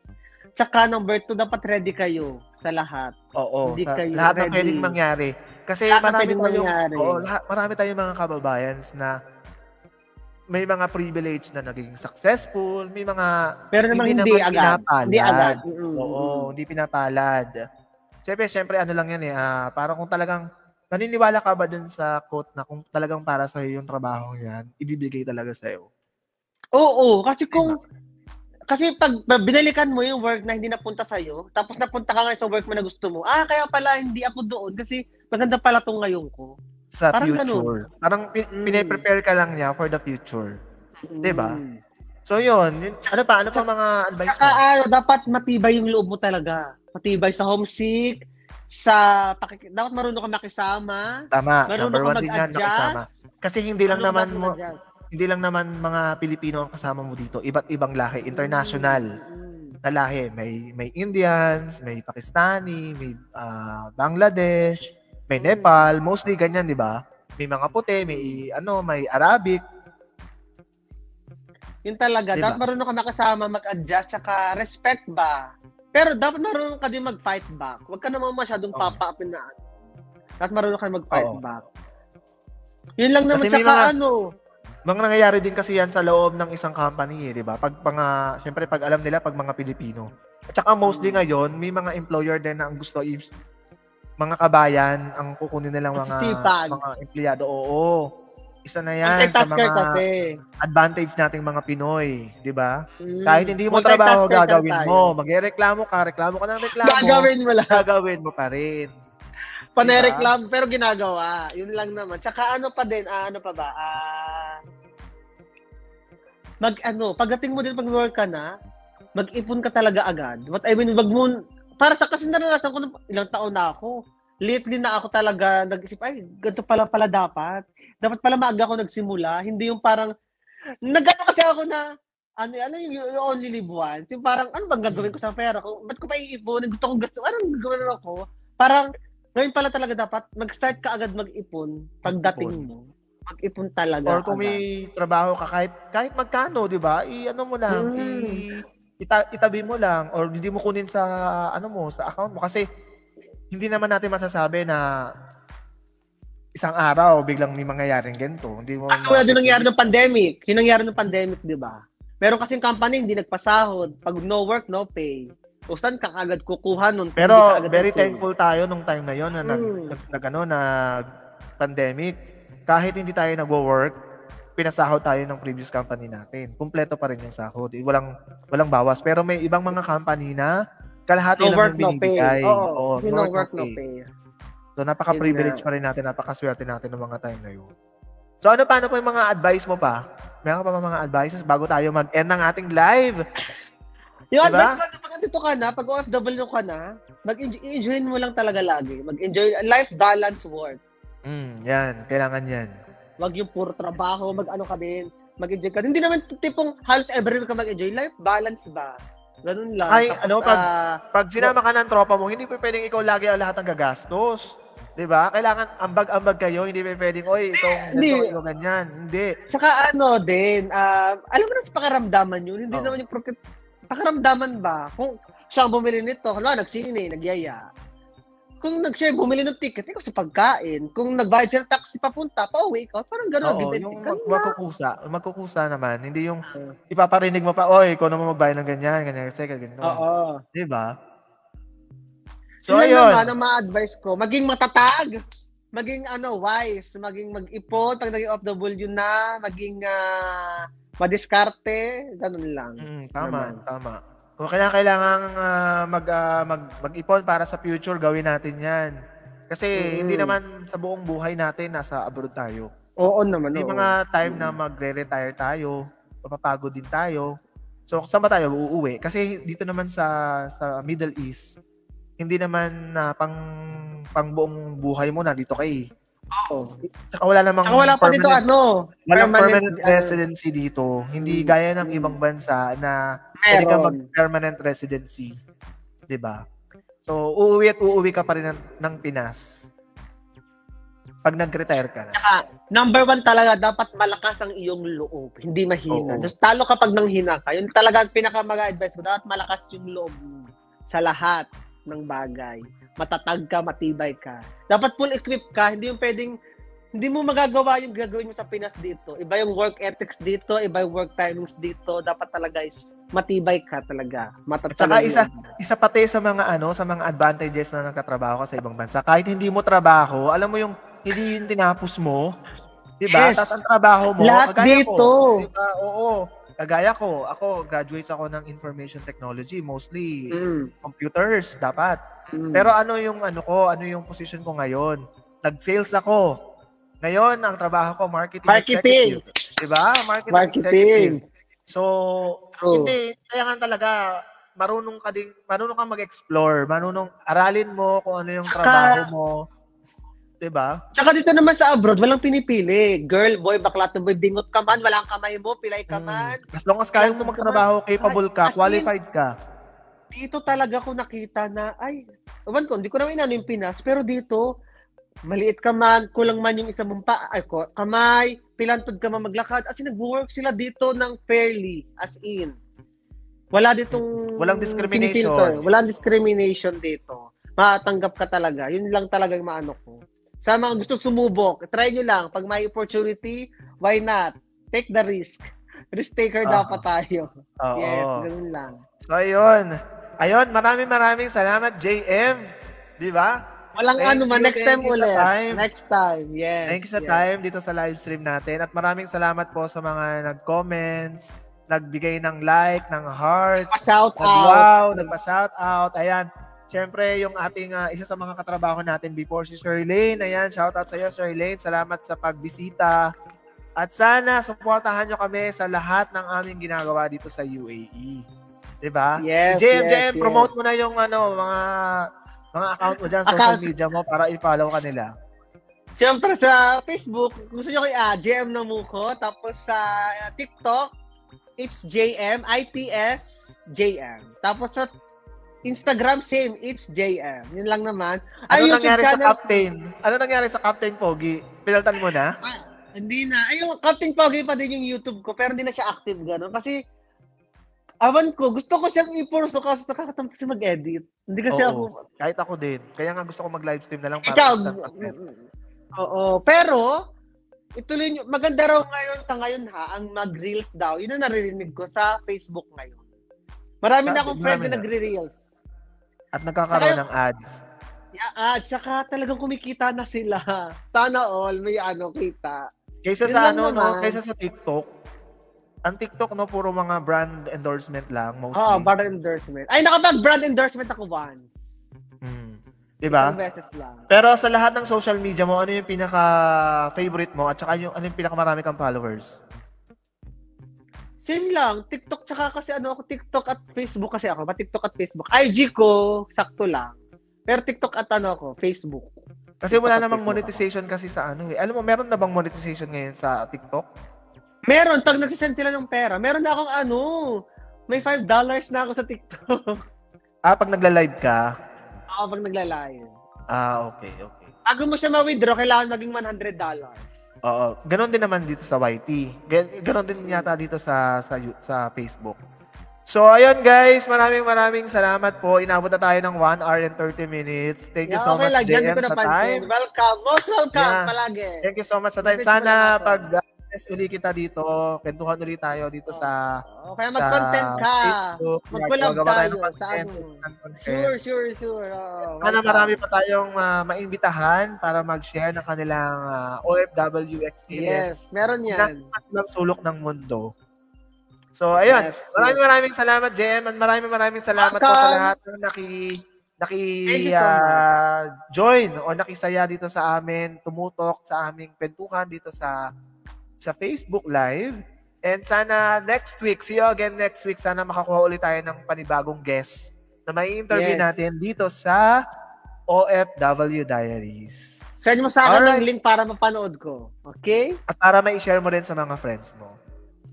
Tsaka number two, dapat ready kayo sa lahat. Oo. Hindi kayo lahat ready. Na pwedeng mangyari. Kasi marami tayong mga kababayans na may mga privilege na naging successful, may mga pero naman hindi agad. Pinapalad. Hindi agad. Oo, hindi pinapalad. Siyempre, ano lang yan parang kung talagang naniniwala ka ba dun sa quote na kung talagang para sa'yo yung trabaho yan, ibibigay talaga sa'yo. Oo, kasi Diba? pag binalikan mo yung work na hindi napunta sa'yo, tapos napunta ka nga sa work mo na gusto mo, kaya pala hindi ako doon kasi maganda pala tong ngayon ko. Sa Parang future. ganun. Parang pine-prepare ka lang niya for the future. Diba? Mm. So yun, ano pa mga advice mo? Saka dapat matibay yung loob mo talaga. Matibay sa homesick, dapat marunong ka makisama. Tama, Marunong number ka 1 din yan, mag-adjust. nakisama. Kasi hindi lang Marunong naman mga Pilipino ang kasama mo dito. Iba't ibang lahi, international na lahi. May Indians, may Pakistani, may Bangladesh, may Nepal, mostly ganyan, di ba? May mga puti, may Arabic. Yun talaga. Diba? Dapat marunong ka makasama, mag-adjust, saka respect ba. Pero dapat marunong ka din mag-fight back. Huwag ka naman masyadong papa-upin na. Dapat marunong ka mag-fight back. Yun lang naman. Kasi saka mga nangyayari din kasi yan sa loob ng isang company, di ba? Siyempre pag alam nila, pag mga Pilipino. At saka mostly ngayon, may mga employer din na ang gusto mga kabayan ang kukunin nilang mga empleyado. Oo. Isa na yan sa mga advantage nating mga Pinoy, di ba? Kahit hindi mo trabaho, gagawin mo. Magreklamo ka ng reklamo. Gagawin mo pa rin. Panereklamo, pero ginagawa. Yun lang naman. Tsaka ano pa ba? Pagdating mo din, pag-work ka na, mag-ipon ka talaga agad. What I mean, para sa kasi naranasan ko ilang taon na ako. Lately na ako talaga nag-isip, ganito pala dapat. Dapat pala maaga ako nagsimula. Hindi yung parang, nagano kasi ako na, you only live once. Yung parang, ano bang gagawin ko sa pera ko? Ba't ko pa iipon? Gusto kong gasto. Anong gagawin ako? Parang, ngayon pala talaga dapat, mag-start ka agad mag-ipon pagdating mo. Mag-ipon talaga. Or kung may trabaho ka, kahit magkano, di ba? Itabi mo lang or hindi mo kunin sa sa account mo kasi hindi naman natin masasabi na isang araw biglang may mangyayaring ganito. Hindi mo wala din nangyari ng pandemic. Yung nangyari ng pandemic, di ba? Meron kasing company hindi nagpasahod. Pag no work, no pay. O saan ka agad kukuha nun? Pero very thankful tayo nung time na yon na nag-pandemic. Kahit hindi tayo nagwo-work, pinasahod tayo ng previous company natin. Kumpleto pa rin yung sahod. Walang bawas. Pero may ibang mga company na kalahati lang yung binibigay. Oo, no work, no pay. So, napaka-privilege pa rin natin, napaka-swerte natin ng mga time na yun. So, paano pa yung mga advice mo pa? Meron ka pa mga advices bago tayo mag-end ng ating live? Yung advice mo, pag nandito ka na, pag OFW ka na, mag-enjoy mo lang talaga lagi. Mag-enjoy, life balance work. Yan. Kailangan yan. Wag yung puro trabaho, mag-ano ka din, mag-enjoy ka. Hindi naman tipong halos every week ka mag-enjoy. Life balance ba? Ganun lang. Pag sinama ka ng tropa mo, hindi pa pwedeng ikaw lagi ang lahat ng gagastos. Diba? Kailangan ambag-ambag kayo, hindi pa pwedeng, ito, ganyan. Hindi. Tsaka din, alam mo na sa pakaramdaman yun, hindi naman yung pakaramdaman ba? Kung siya bumili nito, nagsine, nagyaya. Kung nag-share, bumili ng ticket, ikaw sa pagkain. Kung nagbayad siya ng taxi papunta, pauwi ikaw, parang gano'n. Yung magkukusa naman. Hindi yung ipaparinig mo pa, ikaw naman magbayad ng ganyan, kasi ganyan. Oo. Diba? So, yun ayun. naman ang ma-advise ko. Maging matatag. Maging wise. Maging mag-ipon. Pag naging OFW na, maging madiskarte. Ganun lang. Tama. Kung kailangan mag-ipon para sa future, gawin natin yan. Kasi hindi naman sa buong buhay natin nasa abroad tayo. Oo naman. May mga time na magre-retire tayo, mapapagod din tayo. So, saan ba tayo uuwi? Kasi dito naman sa Middle East, hindi naman pang buong buhay mo na dito kay. Oo. Saka wala namang permanent residency dito. Hindi gaya ng ibang bansa na pwede ka mag-permanent residency. 'Di ba? So, uuwi ka pa rin ng Pinas. Pag nag-retire ka na. Saka, number 1 talaga, dapat malakas ang iyong loob. Hindi mahina. Talo kapag nanghina ka. Yun talaga pinaka-advice ko. Dapat malakas yung loob mo sa lahat ng bagay. Matatag ka, matibay ka. Dapat full equip ka. Hindi yung pwedeng hindi mo magagawa yung gagawin mo sa Pinas dito. Iba yung work ethics dito, iba yung work timings dito. Dapat talaga is matibay ka talaga. At saka isa pati sa mga advantages na nagkatrabaho ka sa ibang bansa. Kahit hindi mo trabaho, alam mo yung hindi yung tinapos mo, 'di ba? Yes. Tapos ang trabaho mo, Lahat dito. Ko, 'di ba? Oo. Kagaya ko, ako graduate ako ng information technology, mostly computers dapat. Pero ano yung position ko ngayon? Nag-sales ako. Ngayon, ang trabaho ko marketing. Executive. 'Di ba? Marketing executive. So, hindi kaya nga talaga marunong kang mag-explore, aralin mo kung ano yung trabaho mo. 'Di ba? Tsaka dito naman sa abroad, walang pinipili. Girl, boy, bakla, boy, bingot ka man, walang kamay mo, pilay ka man. As long as kaya mo magtrabaho, capable ka, qualified ka. Dito talaga ko nakita na, hindi ko naman inano yung Pinas, pero dito, maliit ka man, kulang man yung isa mong kamay, pilantod ka man maglakad, as in, nag-work sila dito ng fairly, as in. Walang discrimination. Walang discrimination dito. Matanggap ka talaga. Yun lang talaga yung maano ko. Sa mga gusto sumubok, try nyo lang. Pag may opportunity, why not? Take the risk. Risk taker dapat tayo. Yes, ganun lang. So, ayun, maraming salamat, JM. Di ba? Walang next time ulit. Next time, yes. Thank you sa time dito sa live stream natin. At maraming salamat po sa mga nag-comments, nagbigay ng like, ng heart. Nagpa-shout out. Ayan. Siyempre, yung ating isa sa mga katrabaho natin before, si Sherlane. Ayan, shout out sa iyo, Sherlane. Salamat sa pagbisita. At sana, supportahan nyo kami sa lahat ng aming ginagawa dito sa UAE. Diba? Yes, si JM, promote mo na yung mga account mo dyan, social media mo para i-follow ka nila. Siyempre sa Facebook, gusto nyo JM Namuko. Tapos sa TikTok, it's JM, ITS, JM. Tapos sa Instagram, same, it's JM. Yun lang naman. Ano nangyari sa Captain? Ano nangyari sa Captain Pogi? Pinaltan mo na? Hindi na. Yung Captain Pogi pa din yung YouTube ko, pero hindi na siya active gano'n. Kasi, gusto ko siyang i-force kasi nakakatampo siya mag-edit. Hindi kasi ako. Kahit ako din. Kaya nga gusto ko mag-livestream na lang para instant content. Oo. Pero, ituloy nyo. Maganda raw ngayon ang mag-reels daw. Yun ang naririnig ko sa Facebook ngayon. Marami na akong friend na nagre-reels. At nagkakaroon ng ads. Yeah, ads. Saka talagang kumikita na sila. Sana all may kita. Kaysa kaysa sa TikTok. Ang TikTok, puro mga brand endorsement lang, mostly. Brand endorsement. Nakapag-brand endorsement ako once. Diba? Isang beses lang. Pero sa lahat ng social media mo, ano yung pinaka-favorite mo at saka ano yung pinaka-marami kang followers? Same lang. TikTok, tsaka kasi TikTok at Facebook kasi ako. TikTok at Facebook. IG ko, sakto lang. Pero TikTok at Facebook. Kasi wala namang monetization kasi sa Alam mo, meron na bang monetization ngayon sa TikTok? Meron. Pag nagsisend sila ng pera, meron na akong may $5 na ako sa TikTok. Pag nagla-live ka? Pag nagla-live. Okay. Bago mo siya ma-withdraw, kailangan maging $100. Oo. Ganon din naman dito sa YT. Ganon din yata dito sa Facebook. So, ayun guys. Maraming salamat po. Inabot na tayo ng 1 hour and 30 minutes. Thank you so much, JM, sa time. Welcome. Most welcome palagi. Thank you so much sa time. Sana pag uli kita dito, kwentuhan ulit tayo dito sa kaya mag-content ka. Mag-collab tayo. Sure. Sana marami pa tayong maimbitahan para mag-share ng kanilang OFW experience. Yes, meron yan. Ng sulok ng mundo. So, ayun. Yes. Maraming salamat, JM. At maraming salamat po sa lahat ng join o nakisaya dito sa amin, tumutok sa aming kwentuhan dito sa Facebook Live. And sana next week, see you again next week, sana makakuha ulit tayo ng panibagong guest na may interview natin dito sa OFW Diaries. Send mo sa akin ng link para mapanood ko. Okay? At para ma-share mo rin sa mga friends mo.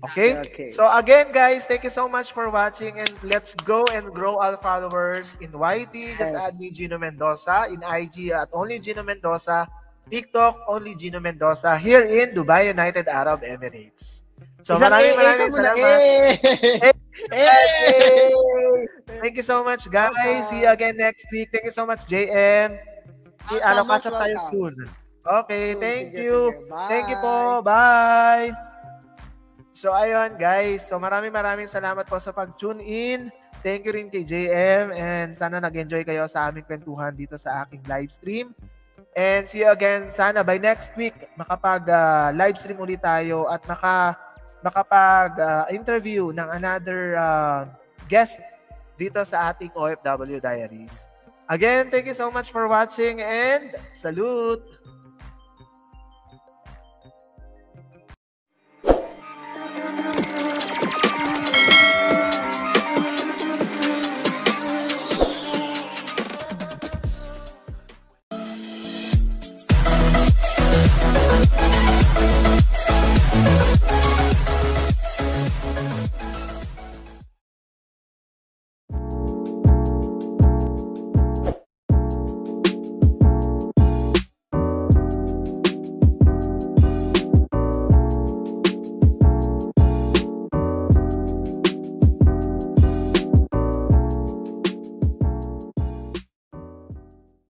Okay? So again guys, thank you so much for watching and let's go and grow our followers in YT. Just add me, Gino Mendoza. In IG at only Gino Mendoza. TikTok, only Gino Mendoza. Here in Dubai, United Arab Emirates. So maraming salamat. Thank you so much guys. See you again next week. Thank you so much JM. Catch up tayo soon. Okay, thank Sige, you. sige. Bye. Thank you po. Bye. So ayun guys, so maraming salamat po sa pag-tune in. Thank you rin kay JM and sana nag-enjoy kayo sa aming kwentuhan dito sa aking live stream. And see you again sana by next week makapag live stream ulit tayo at makapag interview ng another guest dito sa ating OFW Diaries. Again, thank you so much for watching and salute!